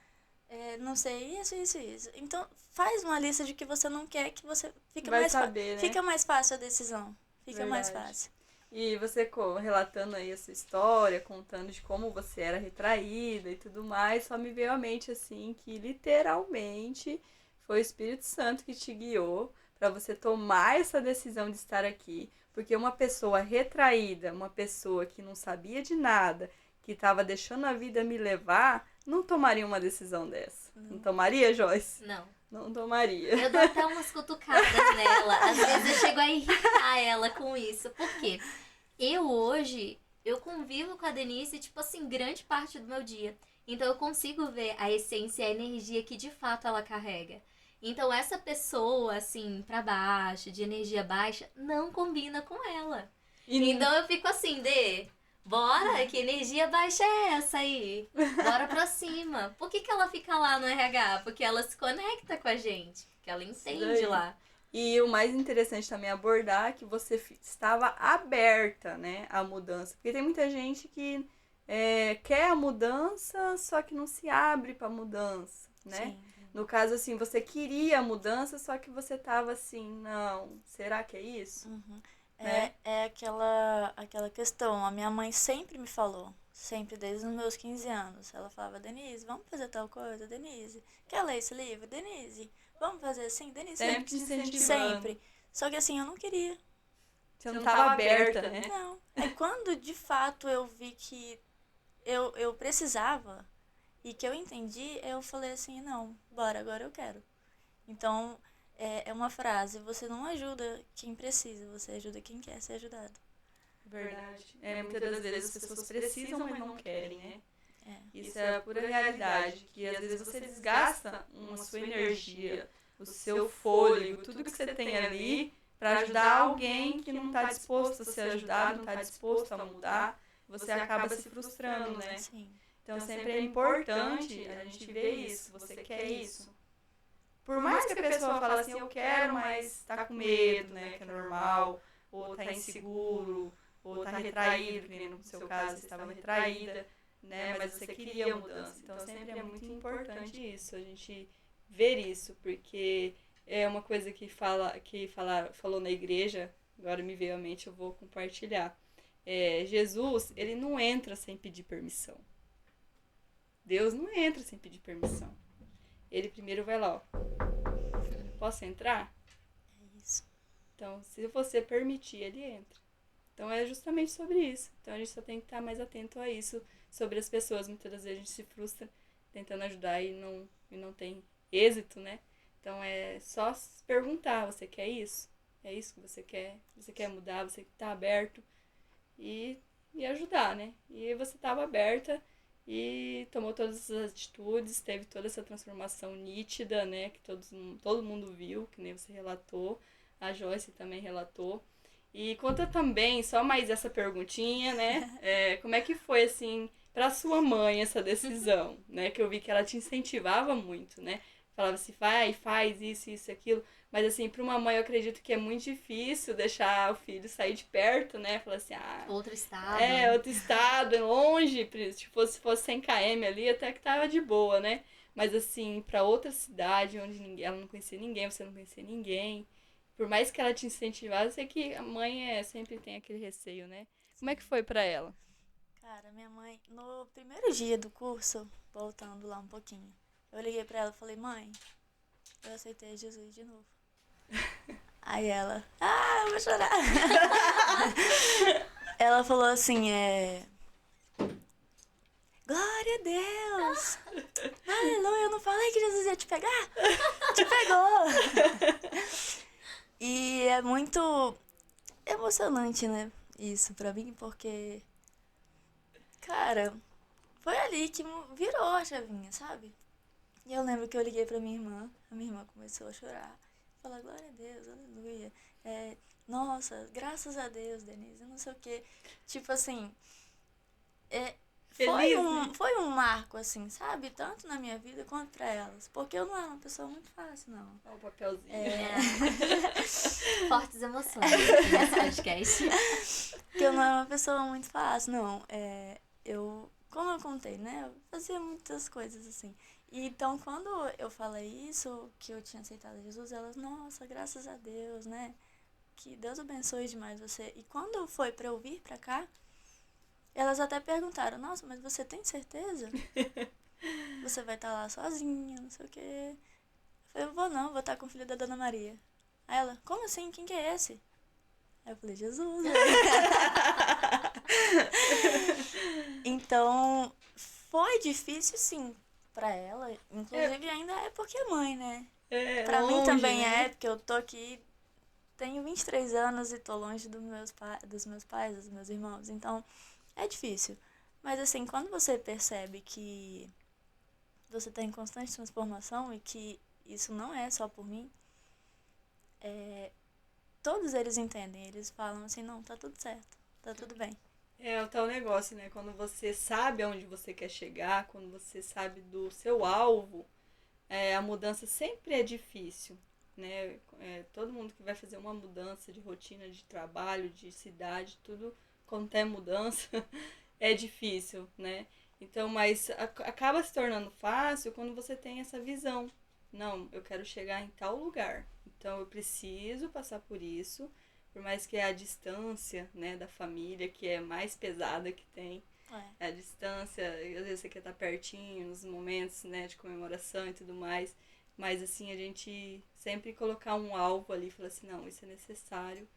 não sei, isso. Então, faz uma lista de que você não quer, que você fica Vai mais saber, né? Fica mais fácil a decisão. Fica mais Verdade. fácil. E você relatando aí a sua história, contando de como você era retraída e tudo mais, só me veio à mente, assim, que literalmente foi o Espírito Santo que te guiou para você tomar essa decisão de estar aqui. Porque uma pessoa retraída, uma pessoa que não sabia de nada, que estava deixando a vida me levar, não tomaria uma decisão dessa. Não tomaria, Joyce? Não tomaria. Eu dou até umas cutucadas nela. Às vezes eu chego a irritar ela com isso. Por quê? Eu convivo com a Denise, tipo assim, grande parte do meu dia. Então eu consigo ver a essência e a energia que de fato ela carrega. Então essa pessoa, assim, pra baixo, de energia baixa, não combina com ela. Então eu fico assim, bora, que energia baixa é essa aí? Bora pra cima. Por que ela fica lá no RH? Porque ela se conecta com a gente. Porque ela entende lá. E o mais interessante também abordar é que você estava aberta, né, à mudança. Porque tem muita gente que quer a mudança, só que não se abre pra mudança, né? Sim. No caso, assim, você queria a mudança, só que você tava assim, não, será que é isso? Uhum. Né? É aquela questão. A minha mãe sempre me falou, sempre desde os meus 15 anos. Ela falava, Denise, vamos fazer tal coisa, Denise. Quer ler esse livro? Denise, vamos fazer assim, Denise. Sempre te incentivando. Sempre. Só que assim, eu não queria. Você não tava aberta, né? Não. Aí quando de fato eu vi que eu precisava e que eu entendi, eu falei assim, não, bora, agora eu quero. Então, é uma frase, você não ajuda quem precisa, você ajuda quem quer ser ajudado. Verdade. Muitas das vezes as pessoas precisam, mas não querem, né? Isso é a pura realidade, que às vezes você desgasta a sua energia, o seu fôlego, tudo que você tem ali para ajudar alguém que não está disposto a ser ajudado, não está disposto a mudar, você acaba se frustrando, né? Sim. Então sempre é importante a gente ver isso. Você quer isso? Por mais que a pessoa fale assim, eu quero, mas tá com medo, né? Que é normal, ou tá inseguro, ou tá retraído, que nem no seu caso, você estava retraída, né? Mas você queria mudança. Então sempre é muito importante isso, a gente ver isso, porque é uma coisa falou na igreja, agora me veio à mente, eu vou compartilhar. Jesus, ele não entra sem pedir permissão. Deus não entra sem pedir permissão. Ele primeiro vai lá, ó. Posso entrar? É isso. Então, se você permitir, ele entra. Então, é justamente sobre isso. Então, a gente só tem que estar mais atento a isso, sobre as pessoas. Muitas das vezes a gente se frustra tentando ajudar e não tem êxito, né? Então, é só se perguntar, você quer isso? É isso que você quer? Você quer mudar? Você está aberto? E ajudar, né? E você estava aberta e tomou todas essas atitudes, teve toda essa transformação nítida, né? Que todo mundo viu, que nem você relatou, a Joyce também relatou. E conta também, só mais essa perguntinha, né? Como é que foi, assim, pra sua mãe essa decisão, né? Que eu vi que ela te incentivava muito, né? Falava assim, vai, faz isso, aquilo. Mas, assim, pra uma mãe eu acredito que é muito difícil deixar o filho sair de perto, né? Falar assim, Outro estado. outro estado, é longe. Tipo, se fosse 100 km ali, até que tava de boa, né? Mas, assim, pra outra cidade, onde ela não conhecia ninguém, você não conhecia ninguém. Por mais que ela te incentivasse, eu sei que a mãe sempre tem aquele receio, né? Como é que foi pra ela? Cara, minha mãe, no primeiro dia do curso, voltando lá um pouquinho, eu liguei pra ela e falei, mãe, eu aceitei Jesus de novo. Aí ela, eu vou chorar. Ela falou assim, glória a Deus! Aleluia, eu não falei que Jesus ia te pegar? Te pegou! E é muito emocionante, né? Isso pra mim, porque, cara, foi ali que virou a chavinha, sabe? E eu lembro que eu liguei pra minha irmã, a minha irmã começou a chorar. Falar, glória a Deus, aleluia. Nossa, graças a Deus, Denise, não sei o quê. Tipo assim, Feliz, né? foi um marco, assim, sabe? Tanto na minha vida quanto pra elas. Porque eu não era uma pessoa muito fácil, não. Olha o papelzinho. Fortes emoções nesse podcast. Porque eu não era uma pessoa muito fácil, não. Como eu contei, né? Eu fazia muitas coisas assim. E então, quando eu falei isso, que eu tinha aceitado Jesus, elas, nossa, graças a Deus, né? Que Deus abençoe demais você. E quando foi pra eu vir pra cá, elas até perguntaram, nossa, mas você tem certeza? Você vai estar lá sozinha, não sei o quê. Eu falei, eu vou não, vou estar com o filho da Dona Maria. Aí ela, como assim? Quem que é esse? Aí eu falei, Jesus. Então, foi difícil, sim, pra ela. Inclusive, ainda é porque é mãe, né? Pra mim longe, também né? porque eu tô aqui, tenho 23 anos e tô longe dos meus pais, dos meus irmãos. Então, é difícil. Mas, assim, quando você percebe que você tá em constante transformação e que isso não é só por mim, todos eles entendem. Eles falam assim, não, tá tudo certo, tá tudo bem. É o tal negócio, né? Quando você sabe aonde você quer chegar, quando você sabe do seu alvo, a mudança sempre é difícil, né? Todo mundo que vai fazer uma mudança de rotina, de trabalho, de cidade, tudo quando tem mudança é difícil, né? Então, mas acaba se tornando fácil quando você tem essa visão. Não, eu quero chegar em tal lugar, então eu preciso passar por isso. Por mais que a distância, né, da família, que é mais pesada que tem, a distância, às vezes você quer estar pertinho nos momentos, né, de comemoração e tudo mais, mas assim, a gente sempre colocar um alvo ali e falar assim, não, isso é necessário,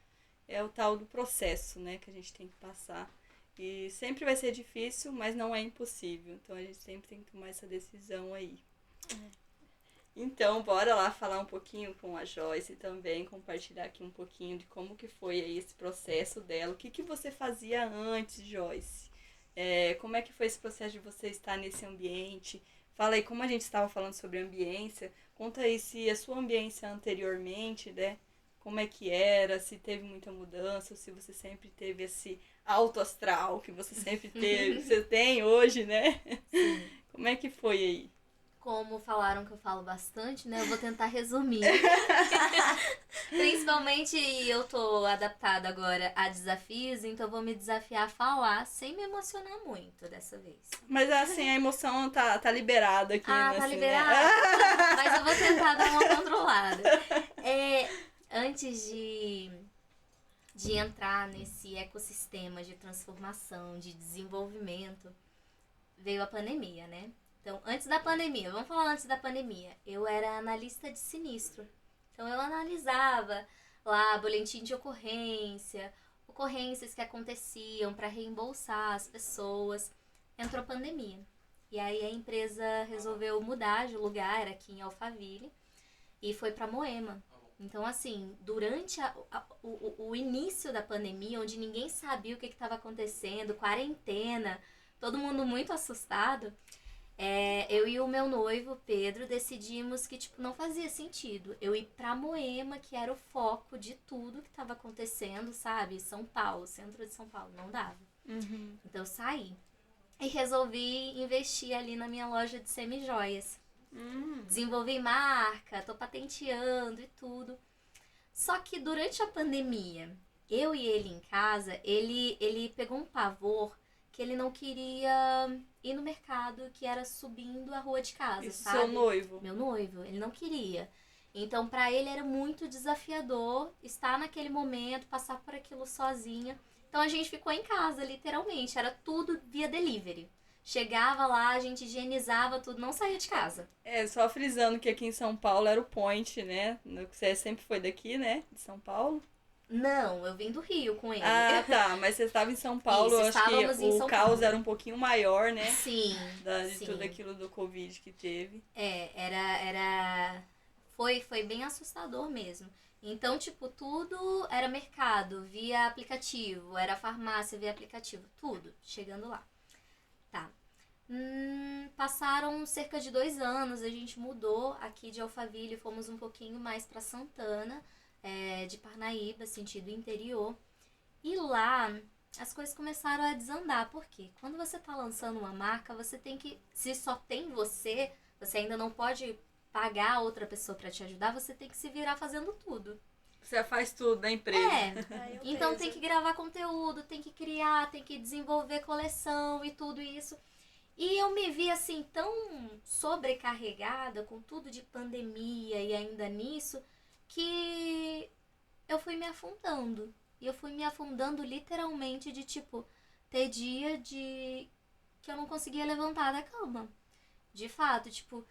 é o tal do processo, né, que a gente tem que passar. E sempre vai ser difícil, mas não é impossível, então a gente sempre tem que tomar essa decisão aí. Então, bora lá falar um pouquinho com a Joyce também, compartilhar aqui um pouquinho de como que foi aí esse processo dela. O que você fazia antes, Joyce? Como é que foi esse processo de você estar nesse ambiente? Fala aí, como a gente estava falando sobre ambiência, conta aí se a sua ambiência anteriormente, né, como é que era, se teve muita mudança, ou se você sempre teve esse alto astral que você sempre teve, você tem hoje, né? Sim. Como é que foi aí? Como falaram que eu falo bastante, né? Eu vou tentar resumir. Principalmente eu tô adaptada agora a desafios, então eu vou me desafiar a falar sem me emocionar muito dessa vez. Mas assim, a emoção tá liberada aqui, Ah, né? tá assim, liberada? Né? Mas eu vou tentar dar uma controlada. Antes de entrar nesse ecossistema de transformação, de desenvolvimento, veio a pandemia, né? Então, antes da pandemia, vamos falar antes da pandemia, eu era analista de sinistro. Então, eu analisava lá boletim de ocorrência, ocorrências que aconteciam para reembolsar as pessoas. Entrou pandemia. E aí a empresa resolveu mudar de lugar, era aqui em Alphaville, e foi para Moema. Então, assim, durante o início da pandemia, onde ninguém sabia o que estava acontecendo, quarentena, todo mundo muito assustado, eu e o meu noivo, Pedro, decidimos que, tipo, não fazia sentido eu ir pra Moema, que era o foco de tudo que estava acontecendo, sabe? São Paulo, centro de São Paulo, não dava. Uhum. Então, eu saí e resolvi investir ali na minha loja de semijoias. Desenvolvi marca, tô patenteando e tudo. Só que durante a pandemia, eu e ele em casa, ele pegou um pavor que ele não queria ir no mercado, que era subindo a rua de casa, Isso, sabe? seu noivo. Meu noivo, ele não queria. Então, pra ele era muito desafiador estar naquele momento, passar por aquilo sozinha. Então, a gente ficou em casa, literalmente. Era tudo via delivery. Chegava lá, a gente higienizava tudo, não saía de casa. Só frisando que aqui em São Paulo era o point, né? Você sempre foi daqui, né? De São Paulo. Não, eu vim do Rio com ele. Ah, tá. Mas você estava em São Paulo, Isso, eu acho que estávamos em o São caos Paulo. era um pouquinho maior, né? Sim, De sim. tudo aquilo do Covid que teve. Foi bem assustador mesmo. Então, tipo, tudo era mercado via aplicativo, era farmácia via aplicativo, tudo chegando lá. Tá. Passaram cerca de 2 anos, a gente mudou aqui de Alphaville, fomos um pouquinho mais pra Santana, de Parnaíba, sentido interior. E lá as coisas começaram a desandar, porque quando você tá lançando uma marca, você tem que, se só tem você ainda não pode pagar outra pessoa pra te ajudar, você tem que se virar fazendo tudo. Você faz tudo na empresa. Então tem que gravar conteúdo, tem que criar, tem que desenvolver coleção e tudo isso. E eu me vi assim tão sobrecarregada com tudo de pandemia e ainda nisso, que eu fui me afundando. E eu fui me afundando literalmente de tipo, ter dia que eu não conseguia levantar da cama. De fato, tipo,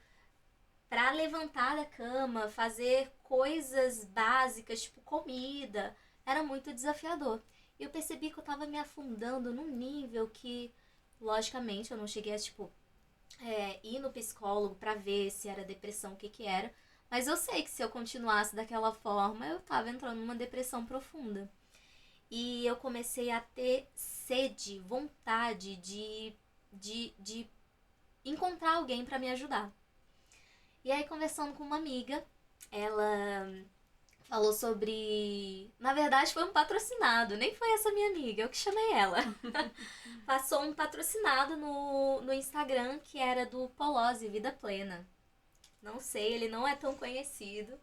pra levantar da cama, fazer coisas básicas, tipo comida, era muito desafiador. E eu percebi que eu tava me afundando num nível que, logicamente, eu não cheguei a, tipo, ir no psicólogo pra ver se era depressão, o que era. Mas eu sei que se eu continuasse daquela forma, eu tava entrando numa depressão profunda. E eu comecei a ter sede, vontade de encontrar alguém pra me ajudar. E aí, conversando com uma amiga, ela falou sobre... Na verdade, foi um patrocinado, nem foi essa minha amiga, eu que chamei ela. Passou um patrocinado no Instagram, que era do Polozzi, Vida Plena. Não sei, ele não é tão conhecido.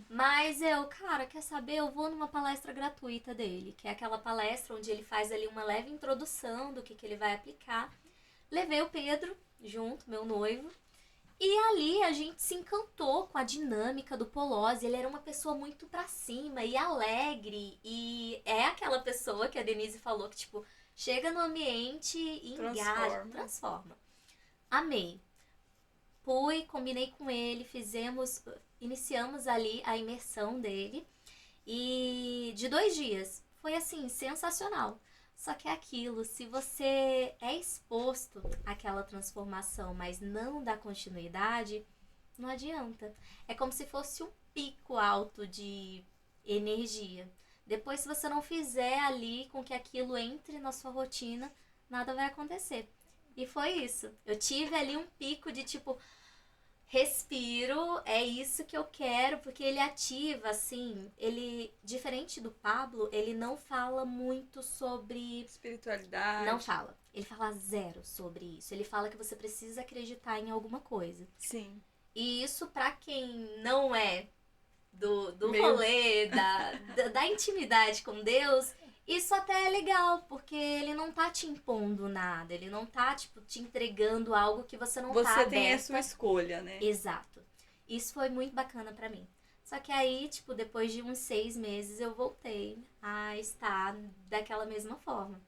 Mas cara, quer saber? Eu vou numa palestra gratuita dele, que é aquela palestra onde ele faz ali uma leve introdução do que ele vai aplicar. Levei o Pedro junto, meu noivo. E ali a gente se encantou com a dinâmica do Polozzi. Ele era uma pessoa muito pra cima e alegre. E é aquela pessoa que a Denise falou que, tipo, chega no ambiente e engaja, transforma. Amei. Fui, combinei com ele, iniciamos ali a imersão dele. E de 2 dias. Foi assim, sensacional. Só que é aquilo, se você é exposto àquela transformação, mas não dá continuidade, não adianta. É como se fosse um pico alto de energia. Depois, se você não fizer ali com que aquilo entre na sua rotina, nada vai acontecer. E foi isso. Eu tive ali um pico de tipo, respiro, é isso que eu quero, porque ele ativa, assim, ele, diferente do Pablo, ele não fala muito sobre... Espiritualidade. Não fala. Ele fala zero sobre isso. Ele fala que você precisa acreditar em alguma coisa. Sim. E isso, pra quem não é do Meio- rolê, da intimidade com Deus, isso até é legal, porque ele não tá te impondo nada, ele não tá, tipo, te entregando algo que você não tá Você tem a aberta. sua escolha, né? Exato. Isso foi muito bacana pra mim. Só que aí, tipo, depois de uns 6 meses, eu voltei a estar daquela mesma forma.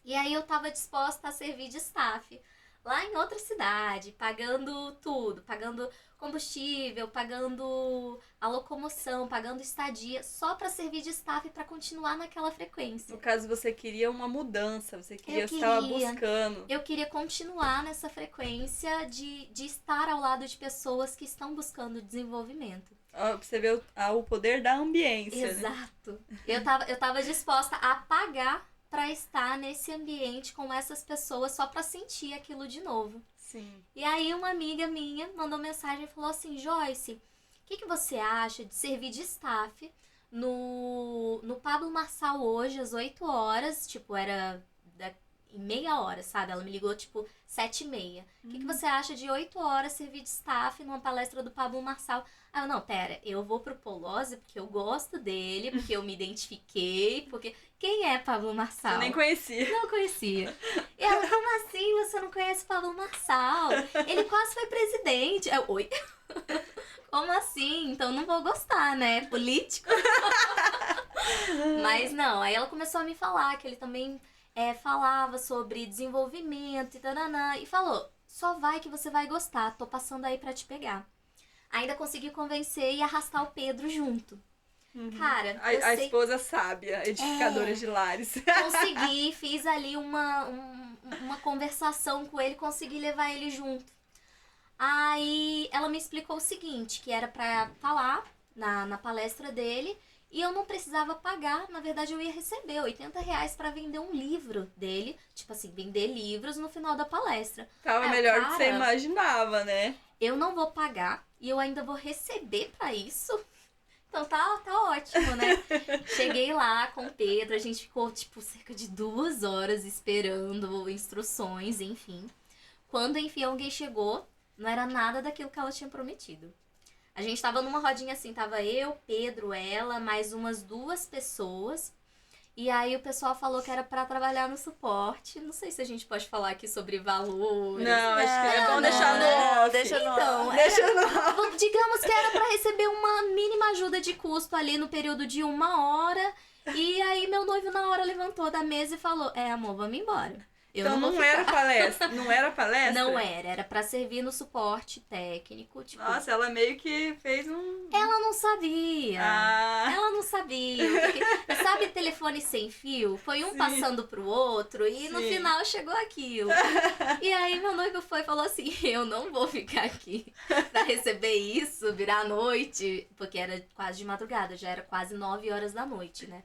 E aí eu tava disposta a servir de staff lá em outra cidade, pagando tudo, pagando combustível, pagando a locomoção, pagando estadia, só pra servir de staff pra continuar naquela frequência. No caso, você queria uma mudança, você Eu estava queria. buscando. Eu queria continuar nessa frequência de estar ao lado de pessoas que estão buscando desenvolvimento. Ó, pra você ver o poder da ambiência, né? Exato. Eu tava disposta a pagar pra estar nesse ambiente com essas pessoas só pra sentir aquilo de novo. Sim. E aí uma amiga minha mandou mensagem e falou assim: Joyce, o que você acha de servir de staff no Pablo Marçal hoje às 8 horas? Tipo, era em meia hora, sabe? Ela me ligou tipo 7h30. O que você acha de 8 horas servir de staff numa palestra do Pablo Marçal? Ah, não, pera, eu vou pro Polozzi porque eu gosto dele, porque eu me identifiquei, porque... Quem é Pablo Marçal? Eu nem conhecia. Não conhecia. E ela, como assim você não conhece Pablo Marçal? Ele quase foi presidente. Eu, oi? Como assim? Então não vou gostar, né? Político. Mas não, aí ela começou a me falar que ele também falava sobre desenvolvimento e taranã. E falou, só vai que você vai gostar, tô passando aí pra te pegar. Ainda consegui convencer e arrastar o Pedro junto. Cara, eu A sei... esposa sábia, edificadora de lares. Consegui, fiz ali uma conversação com ele, consegui levar ele junto. Aí ela me explicou o seguinte, que era pra falar na palestra dele e eu não precisava pagar, na verdade eu ia receber R$ 80 pra vender um livro dele, tipo assim, vender livros no final da palestra. Tava melhor do que você imaginava, né? Eu não vou pagar e eu ainda vou receber pra isso. Então tá ótimo, né? Cheguei lá com o Pedro, a gente ficou tipo cerca de 2 horas esperando instruções, enfim. Quando enfim alguém chegou, não era nada daquilo que ela tinha prometido. A gente tava numa rodinha assim, tava eu, Pedro, ela, mais umas 2 pessoas. E aí o pessoal falou que era pra trabalhar no suporte. Não sei se a gente pode falar aqui sobre valores. Não, acho que é bom Não, deixar no off. deixa no Então, Deixa no off. digamos que era pra receber uma mínima ajuda de custo ali no período de 1 hora. E aí meu noivo na hora levantou da mesa e falou, amor, vamos embora. Eu Então não vou era ficar. palestra? Não era palestra? Não era pra servir no suporte técnico, tipo... Nossa, ela meio que fez um... Ela não sabia. Ah, Ela não sabia. Sabe telefone sem fio? Foi um Sim. passando pro outro e no Sim. final chegou aquilo. E aí meu noivo foi e falou assim, eu não vou ficar aqui pra receber isso, virar a noite, porque era quase de madrugada, já era quase 9 horas da noite, né?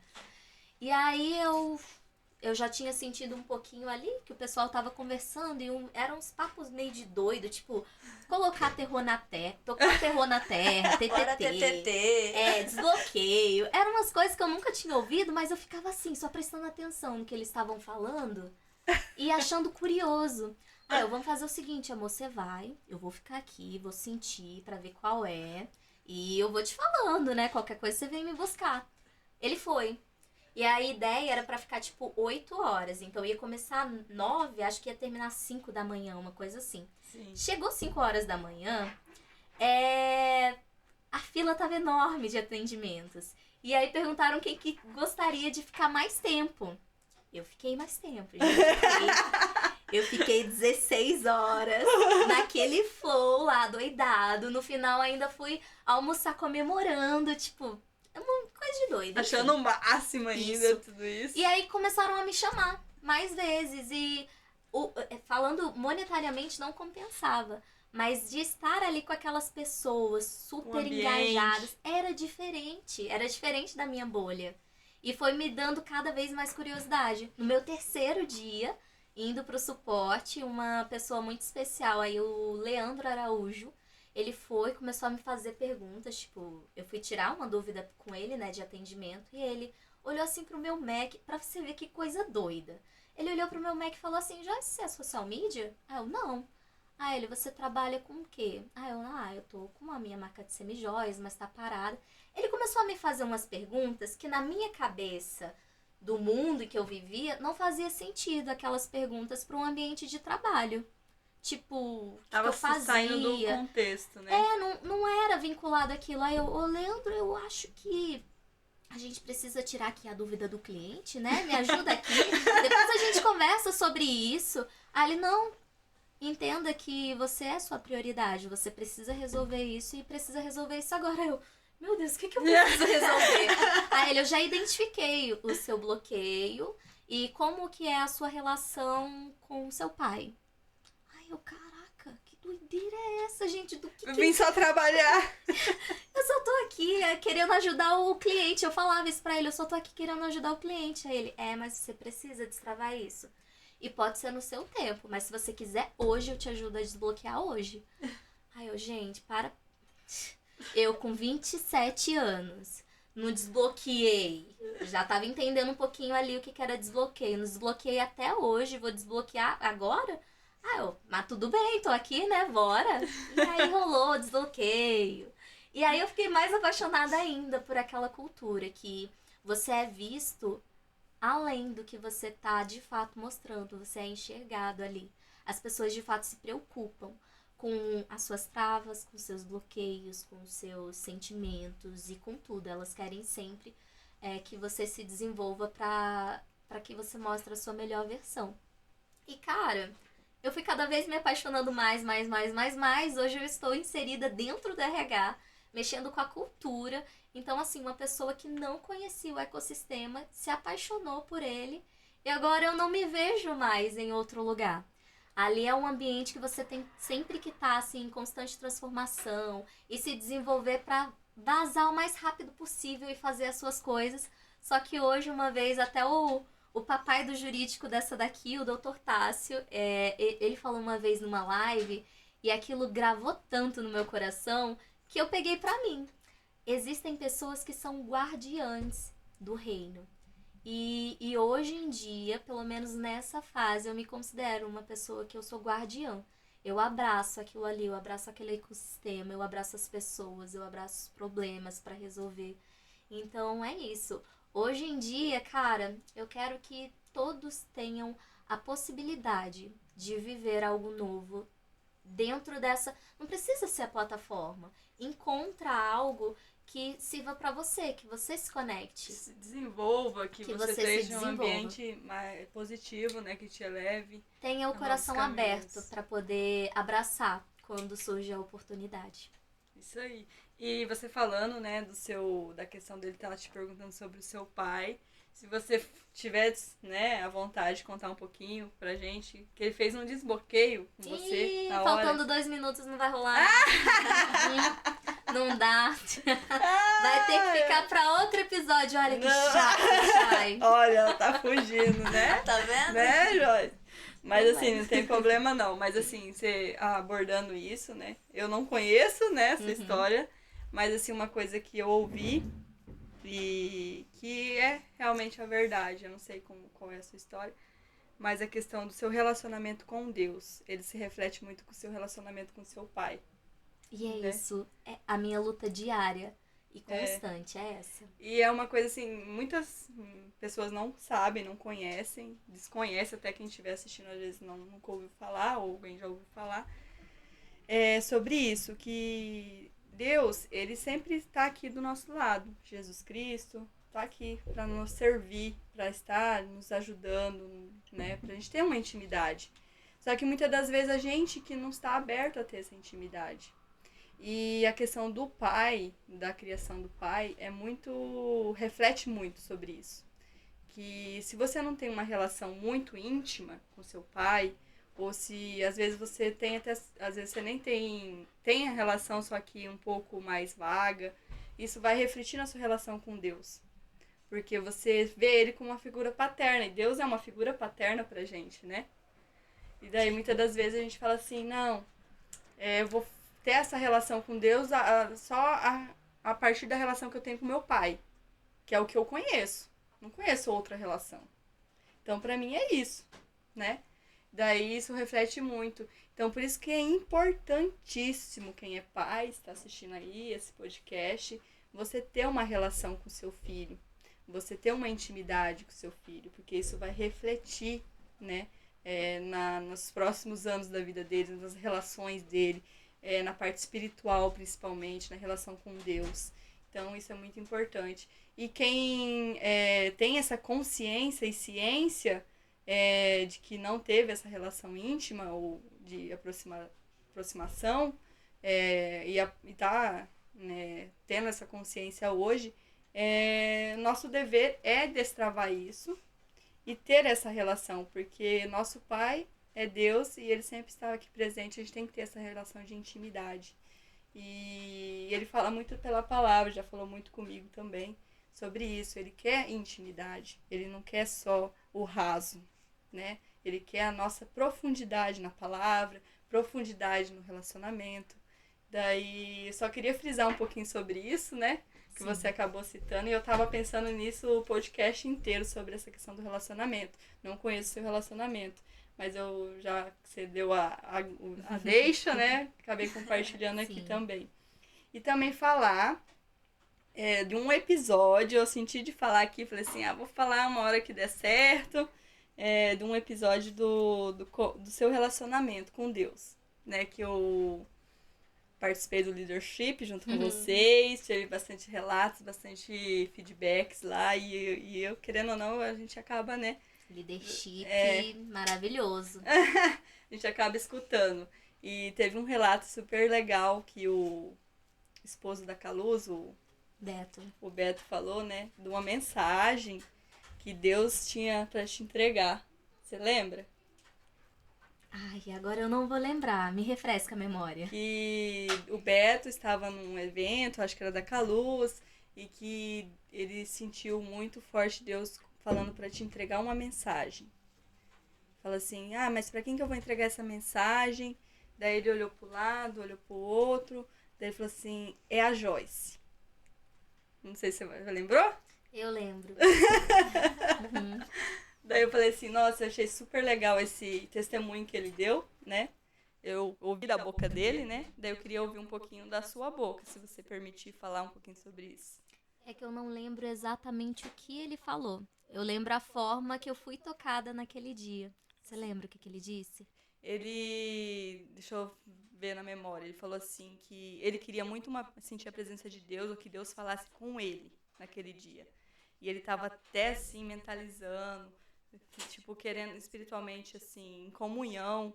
E aí eu já tinha sentido um pouquinho ali que o pessoal tava conversando e eram uns papos meio de doido, tipo, colocar terror na terra, tocar terror na terra, Fora TTT. TTT. Desbloqueio. Eram umas coisas que eu nunca tinha ouvido, mas eu ficava assim, só prestando atenção no que eles estavam falando e achando curioso. Aí vamos fazer o seguinte, amor, você vai, eu vou ficar aqui, vou sentir pra ver qual é e eu vou te falando, né? Qualquer coisa você vem me buscar. Ele foi. E a ideia era pra ficar, tipo, 8 horas. Então ia começar 9, acho que ia terminar 5 da manhã, uma coisa assim. sim. Chegou 5 horas da manhã, a fila tava enorme de atendimentos. E aí perguntaram quem que gostaria de ficar mais tempo. Eu fiquei mais tempo, gente. Eu fiquei 16 horas naquele flow lá, doidado. No final ainda fui almoçar comemorando, tipo... É uma coisa de doido. Achando o máximo ainda Isso. tudo isso. E aí começaram a me chamar mais vezes. E falando monetariamente não compensava. Mas de estar ali com aquelas pessoas super ambiente. engajadas, era diferente. Era diferente da minha bolha. E foi me dando cada vez mais curiosidade. No meu 3º dia, indo pro suporte, uma pessoa muito especial aí, o Leandro Araújo, Ele começou a me fazer perguntas, tipo, eu fui tirar uma dúvida com ele, né, de atendimento, e ele olhou assim pro meu Mac, pra você ver que coisa doida. Ele olhou pro meu Mac e falou assim, Joyce, você é social media? Ah, eu, não. Ah, você trabalha com o quê? Eu tô com a minha marca de semijoias, mas tá parada. Ele começou a me fazer umas perguntas que na minha cabeça, do mundo que eu vivia, não fazia sentido aquelas perguntas para um ambiente de trabalho. Tipo, o que Tava eu fazia? saindo do contexto, né? Não era vinculado àquilo. Aí ô Leandro, eu acho que a gente precisa tirar aqui a dúvida do cliente, né? Me ajuda aqui. Depois a gente conversa sobre isso. Aí ele, não, entenda que você é sua prioridade. Você precisa resolver isso e precisa resolver isso agora. Eu, meu Deus, o que eu preciso resolver? Aí ele, eu já identifiquei o seu bloqueio e como que é a sua relação com o seu pai. Ai, caraca, que doideira é essa, gente? Eu vim só trabalhar. Eu só tô aqui querendo ajudar o cliente. Eu falava isso pra ele, eu só tô aqui querendo ajudar o cliente. Aí ele, mas você precisa destravar isso. E pode ser no seu tempo, mas se você quiser hoje, eu te ajudo a desbloquear hoje. Aí eu, gente, para... Eu com 27 anos, não desbloqueei. Já tava entendendo um pouquinho ali o que era desbloqueio. Não desbloqueei até hoje, vou desbloquear agora? Mas tudo bem, tô aqui, né? Bora. E aí rolou desbloqueio. E aí eu fiquei mais apaixonada ainda por aquela cultura que você é visto além do que você tá de fato mostrando, você é enxergado ali. As pessoas de fato se preocupam com as suas travas, com seus bloqueios, com os seus sentimentos e com tudo. Elas querem sempre que você se desenvolva para que você mostre a sua melhor versão. E cara, eu fui cada vez me apaixonando mais. Hoje eu estou inserida dentro do RH, mexendo com a cultura. Então, assim, uma pessoa que não conhecia o ecossistema se apaixonou por ele e agora eu não me vejo mais em outro lugar. Ali é um ambiente que você tem sempre que estar assim, em constante transformação e se desenvolver para vazar o mais rápido possível e fazer as suas coisas. Só que hoje, uma vez, até o papai do jurídico dessa daqui, o Dr. Tássio, ele falou uma vez numa live e aquilo gravou tanto no meu coração que eu peguei pra mim. Existem pessoas que são guardiãs do reino. E hoje em dia, pelo menos nessa fase, eu me considero uma pessoa que eu sou guardiã. Eu abraço aquilo ali, eu abraço aquele ecossistema, eu abraço as pessoas, eu abraço os problemas para resolver. Então é isso. Hoje em dia, cara, eu quero que todos tenham a possibilidade de viver algo novo dentro dessa... Não precisa ser a plataforma. Encontra algo que sirva pra você, que você se conecte. Que se desenvolva, que você esteja um desenvolva. ambiente mais positivo, né? Que te eleve. Tenha o coração aberto pra poder abraçar quando surge a oportunidade. Isso aí. E você falando, né, da questão dele estar te perguntando sobre o seu pai. Se você tiver, né, a vontade de contar um pouquinho pra gente, que ele fez um desbloqueio com você na hora. Faltando 2 minutos não vai rolar. Não dá. Vai ter que ficar pra outro episódio. Olha que chato, Chay. Olha, ela tá fugindo, né? Tá vendo? Né, Joyce? Mas assim, não tem problema não. Mas assim, você abordando isso, né? Eu não conheço, né, essa história. Mas assim, uma coisa que eu ouvi e que é realmente a verdade. Eu não sei qual é a sua história. Mas a questão do seu relacionamento com Deus. Ele se reflete muito com o seu relacionamento com o seu pai. E é isso. É a minha luta diária e constante. É essa. E é uma coisa assim, muitas pessoas não sabem, não conhecem, desconhecem até quem estiver assistindo, às vezes nunca ouviu falar, ou alguém já ouviu falar, sobre isso, que Deus, ele sempre está aqui do nosso lado. Jesus Cristo está aqui para nos servir, para estar nos ajudando, né, para a gente ter uma intimidade. Só que muitas das vezes a gente que não está aberto a ter essa intimidade. E a questão do pai, da criação do pai, reflete muito sobre isso. Que se você não tem uma relação muito íntima com seu pai, ou se às vezes você tem às vezes você nem tem a relação só que um pouco mais vaga, isso vai refletir na sua relação com Deus. Porque você vê ele como uma figura paterna, e Deus é uma figura paterna pra gente, né? E daí muitas das vezes a gente fala assim, não, eu vou ter essa relação com Deus só a partir da relação que eu tenho com meu pai, que é o que eu conheço. Não conheço outra relação. Então, pra mim é isso, né? Daí isso reflete muito. Então, por isso que é importantíssimo quem é pai, está assistindo aí esse podcast, você ter uma relação com seu filho, você ter uma intimidade com seu filho, porque isso vai refletir, né, nos próximos anos da vida dele, nas relações dele, na parte espiritual principalmente, na relação com Deus. Então, isso é muito importante. E quem tem essa consciência e ciência de que não teve essa relação íntima ou de aproximação e tá, né, tendo essa consciência hoje, nosso dever é destravar isso e ter essa relação, porque nosso pai é Deus e ele sempre está aqui presente, a gente tem que ter essa relação de intimidade. E ele fala muito pela palavra, já falou muito comigo também sobre isso. Ele quer intimidade, ele não quer só o raso, né? Ele quer a nossa profundidade na palavra, profundidade no relacionamento. Daí, eu só queria frisar um pouquinho sobre isso, né? Que Sim. você acabou citando, e eu tava pensando nisso o podcast inteiro sobre essa questão do relacionamento. Não conheço o seu relacionamento, mas eu já, que você deu a deixa, né? Acabei compartilhando aqui Sim. também. E também falar de um episódio, eu senti de falar aqui, falei assim, vou falar uma hora que der certo, de um episódio do seu relacionamento com Deus, né? Que eu participei do leadership junto com vocês, tive bastante relatos, bastante feedbacks lá, e eu, querendo ou não, a gente acaba, né? Leadership maravilhoso. A gente acaba escutando. E teve um relato super legal que o esposo da Caluso, Beto. o Beto, falou, né? De uma mensagem que Deus tinha pra te entregar. Você lembra? Ai, agora eu não vou lembrar. Me refresca a memória. Que o Beto estava num evento, acho que era da Caluz, e que ele sentiu muito forte Deus falando pra te entregar uma mensagem. Fala assim, mas pra quem que eu vou entregar essa mensagem? Daí ele olhou pro lado, olhou pro outro, daí ele falou assim, é a Joyce. Não sei se você lembrou? Eu lembro. Daí eu falei assim, nossa, eu achei super legal esse testemunho que ele deu, né? Eu ouvi da boca dele, né? Daí eu queria ouvir um pouquinho da sua boca, se você permitir falar um pouquinho sobre isso. É que eu não lembro exatamente o que ele falou. Eu lembro a forma que eu fui tocada naquele dia. Você lembra o que ele disse? Ele, deixa eu ver na memória, ele falou assim que ele queria muito sentir a presença de Deus, ou que Deus falasse com ele naquele dia. E ele estava até assim mentalizando, tipo querendo espiritualmente assim, em comunhão,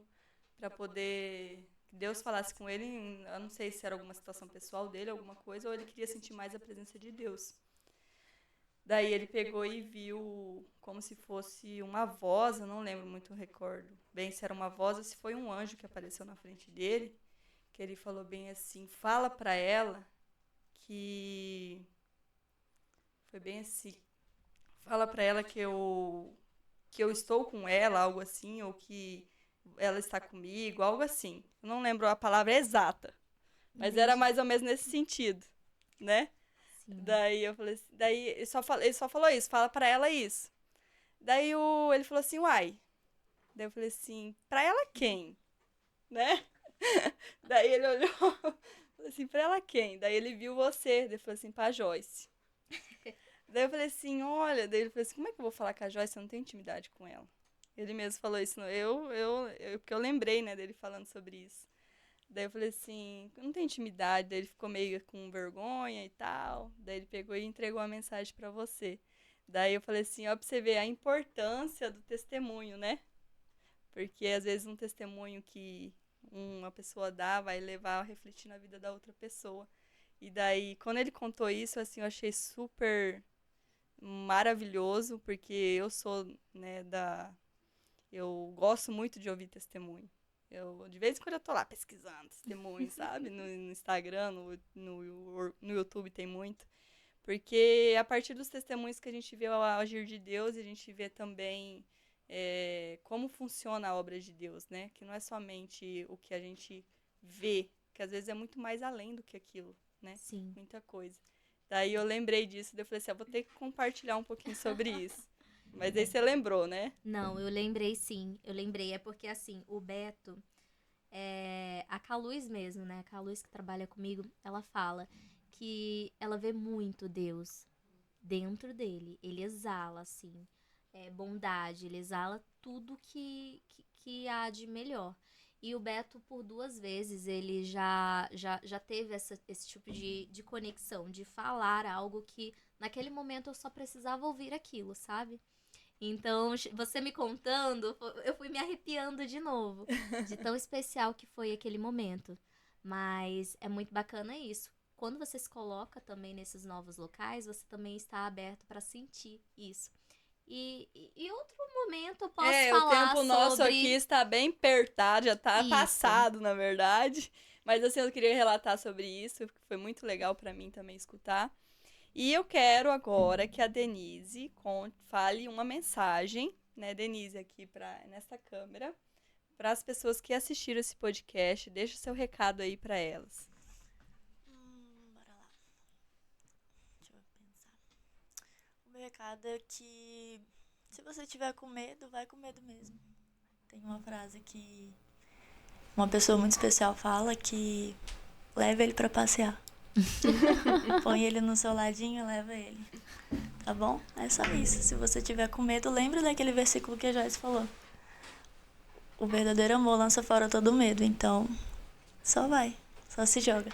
para poder que Deus falasse com ele. Eu não sei se era alguma situação pessoal dele, alguma coisa, ou ele queria sentir mais a presença de Deus. Daí ele pegou e viu como se fosse uma voz, eu não lembro muito, recordo bem se era uma voz ou se foi um anjo que apareceu na frente dele, que ele falou bem assim, fala pra ela que... Foi bem assim, fala pra ela que eu estou com ela, algo assim, ou que ela está comigo, algo assim. Eu não lembro a palavra exata, mas era mais ou menos nesse sentido, né? Sim. Daí eu falei assim, daí ele só falou isso, fala pra ela isso. Daí ele falou assim, uai. Daí eu falei assim, pra ela quem? Né? Daí ele olhou, falou assim, pra ela quem? Daí ele viu você, daí ele falou assim, pra Joyce. Daí eu falei assim, olha, daí ele falou assim, como é que eu vou falar com a Joyce se eu não tenho intimidade com ela? Ele mesmo falou isso, porque eu lembrei, né, dele falando sobre isso. Daí eu falei assim, não tem intimidade. Daí ele ficou meio com vergonha e tal. Daí ele pegou e entregou a mensagem pra você. Daí eu falei assim, ó, pra você ver a importância do testemunho, né? Porque às vezes um testemunho que uma pessoa dá vai levar a refletir na vida da outra pessoa. E daí, quando ele contou isso, assim, eu achei super maravilhoso, porque eu sou, né, eu gosto muito de ouvir testemunho. De vez em quando eu tô lá pesquisando testemunho, sabe? No Instagram, no YouTube tem muito. Porque a partir dos testemunhos que a gente vê o agir de Deus, a gente vê também como funciona a obra de Deus, né? Que não é somente o que a gente vê porque às vezes é muito mais além do que aquilo, né? Sim. Muita coisa. Daí eu lembrei disso, daí eu falei assim, eu vou ter que compartilhar um pouquinho sobre isso. Mas aí você lembrou, né? Não, eu lembrei sim. Eu lembrei. É porque, assim, o Beto, a Caluz mesmo, né? A Caluz que trabalha comigo, ela fala que ela vê muito Deus dentro dele. Ele exala, assim, bondade. Ele exala tudo que há de melhor. E o Beto, por 2 vezes, ele já teve esse tipo de conexão, de falar algo que naquele momento eu só precisava ouvir aquilo, sabe? Então, você me contando, eu fui me arrepiando de novo, de tão especial que foi aquele momento. Mas é muito bacana isso. Quando você se coloca também nesses novos locais, você também está aberto para sentir isso. E outro momento eu posso O falar tempo nosso sobre... aqui está bem apertado, já está Isso. passado, na verdade. Mas assim, eu queria relatar sobre isso, porque foi muito legal para mim também escutar. E eu quero agora que a Denise fale uma mensagem, né, Denise, aqui nessa câmera, para as pessoas que assistiram esse podcast. Deixa o seu recado aí para elas. Bora lá. Deixa eu pensar. O meu recado é que se você tiver com medo, vai com medo mesmo. Tem uma frase que uma pessoa muito especial fala que leve ele pra passear. Põe ele no seu ladinho, leva ele. Tá bom? É só isso. Se você tiver com medo, lembre daquele versículo que a Joyce falou. O verdadeiro amor lança fora todo medo. Então, só vai. Só se joga.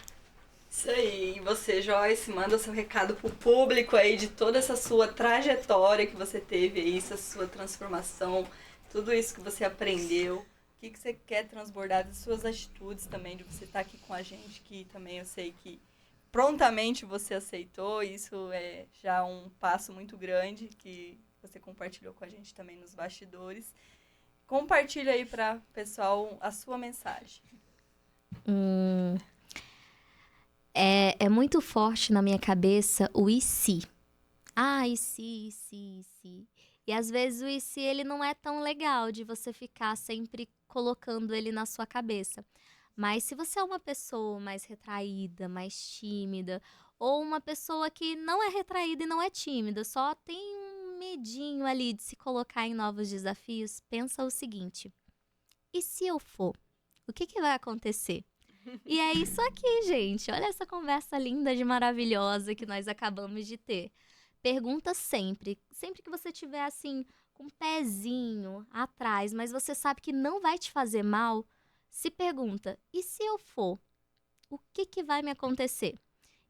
Isso aí. E você, Joyce, manda seu recado pro público aí de toda essa sua trajetória que você teve aí, essa sua transformação, tudo isso que você aprendeu. O que você quer transbordar das suas atitudes também, de você estar aqui com a gente, que também eu sei que prontamente você aceitou. Isso é já um passo muito grande que você compartilhou com a gente também nos bastidores. Compartilha aí para o pessoal a sua mensagem. É muito forte na minha cabeça o e se. E se. E às vezes o e se, ele não é tão legal de você ficar sempre colocando ele na sua cabeça. Mas se você é uma pessoa mais retraída, mais tímida, ou uma pessoa que não é retraída e não é tímida, só tem um medinho ali de se colocar em novos desafios, pensa o seguinte: e se eu for? O que vai acontecer? E é isso aqui, gente. Olha essa conversa linda e maravilhosa que nós acabamos de ter. Pergunta sempre que você tiver assim, com um pezinho atrás, mas você sabe que não vai te fazer mal, se pergunta, e se eu for? O que vai me acontecer?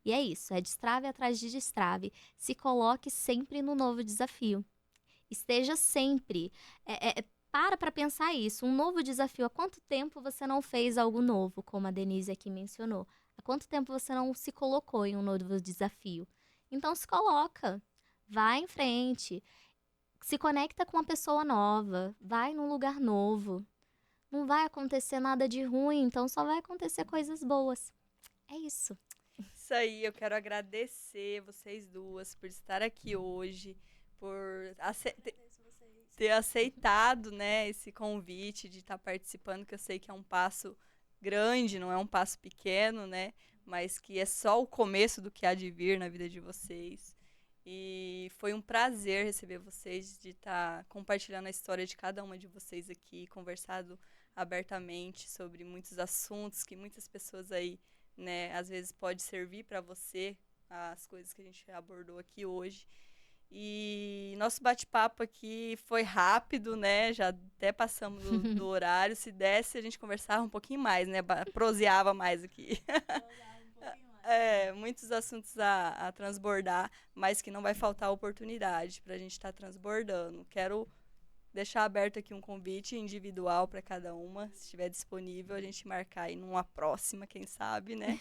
E é isso, é destrave atrás de destrave. Se coloque sempre no novo desafio. Esteja sempre... Para pensar isso. Um novo desafio. Há quanto tempo você não fez algo novo, como a Denise aqui mencionou? Há quanto tempo você não se colocou em um novo desafio? Então se coloca. Vai em frente. Se conecta com uma pessoa nova. Vai num lugar novo. Não vai acontecer nada de ruim, então só vai acontecer coisas boas. É isso. Isso aí, eu quero agradecer vocês duas por estar aqui hoje, por ter aceitado, né, esse convite de estar participando, que eu sei que é um passo grande, não é um passo pequeno, né, mas que é só o começo do que há de vir na vida de vocês. E foi um prazer receber vocês, de estar compartilhando a história de cada uma de vocês aqui, conversado abertamente sobre muitos assuntos que muitas pessoas aí, né, às vezes pode servir para você, as coisas que a gente abordou aqui hoje. E nosso bate-papo aqui foi rápido, né, já até passamos do horário. Se desse, a gente conversava um pouquinho mais, né, proseava mais aqui. Muitos assuntos a transbordar, mas que não vai faltar oportunidade para a gente estar transbordando. Quero deixar aberto aqui um convite individual para cada uma, se estiver disponível, a gente marcar aí numa próxima, quem sabe, né?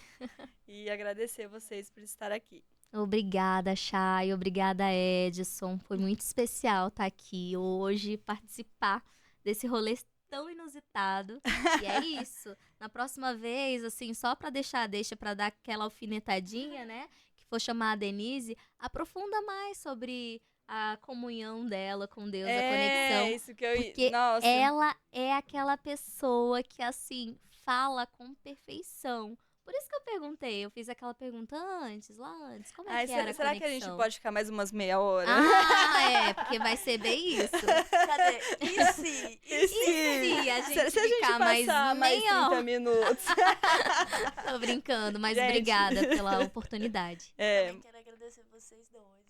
E agradecer vocês por estar aqui. Obrigada, Chay. Obrigada, Edson. Foi muito especial estar aqui hoje, participar desse rolê tão inusitado. E é isso. Na próxima vez, assim, só para deixa para dar aquela alfinetadinha, né? Que for chamar a Denise, aprofunda mais sobre a comunhão dela com Deus, a conexão. Isso que eu... Porque Nossa. ela é aquela pessoa que, assim, fala com perfeição. Por isso que eu perguntei, eu fiz aquela pergunta lá antes, como é que era a será conexão? que a gente pode ficar mais umas meia hora? Porque vai ser bem isso. Cadê? E se? E se a gente Se a gente ficar mais passar mais meia 30 hora? minutos. Tô brincando, mas Gente. obrigada pela oportunidade. Também quero agradecer vocês dois,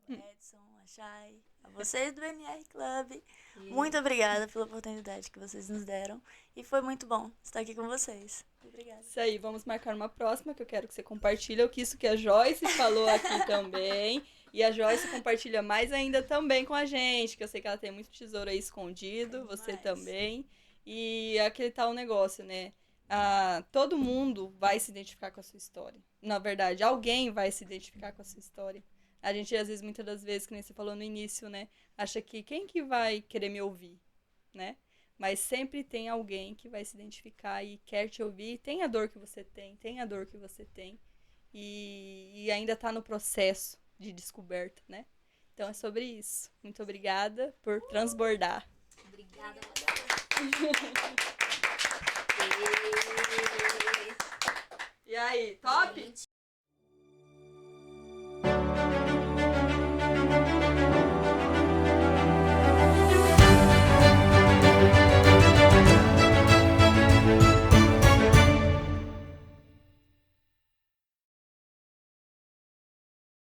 viu? O Edson, a Chay, a vocês do NR Club. Muito obrigada pela oportunidade que vocês nos deram. E foi muito bom estar aqui com vocês. Obrigada. Isso aí, vamos marcar uma próxima, que eu quero que você compartilhe o que isso que a Joyce falou aqui também. E a Joyce compartilha mais ainda também com a gente, que eu sei que ela tem muito tesouro aí escondido, você Demais. também. E aquele tal negócio, né? Todo mundo vai se identificar com a sua história. Na verdade, alguém vai se identificar com a sua história. A gente, às vezes, muitas das vezes, que nem você falou no início, né? Acha que quem que vai querer me ouvir, né? Mas sempre tem alguém que vai se identificar e quer te ouvir. Tem a dor que você tem a dor que você tem. E ainda tá no processo de descoberta, né? Então é sobre isso. Muito obrigada por transbordar. Obrigada. E aí, top? Gente,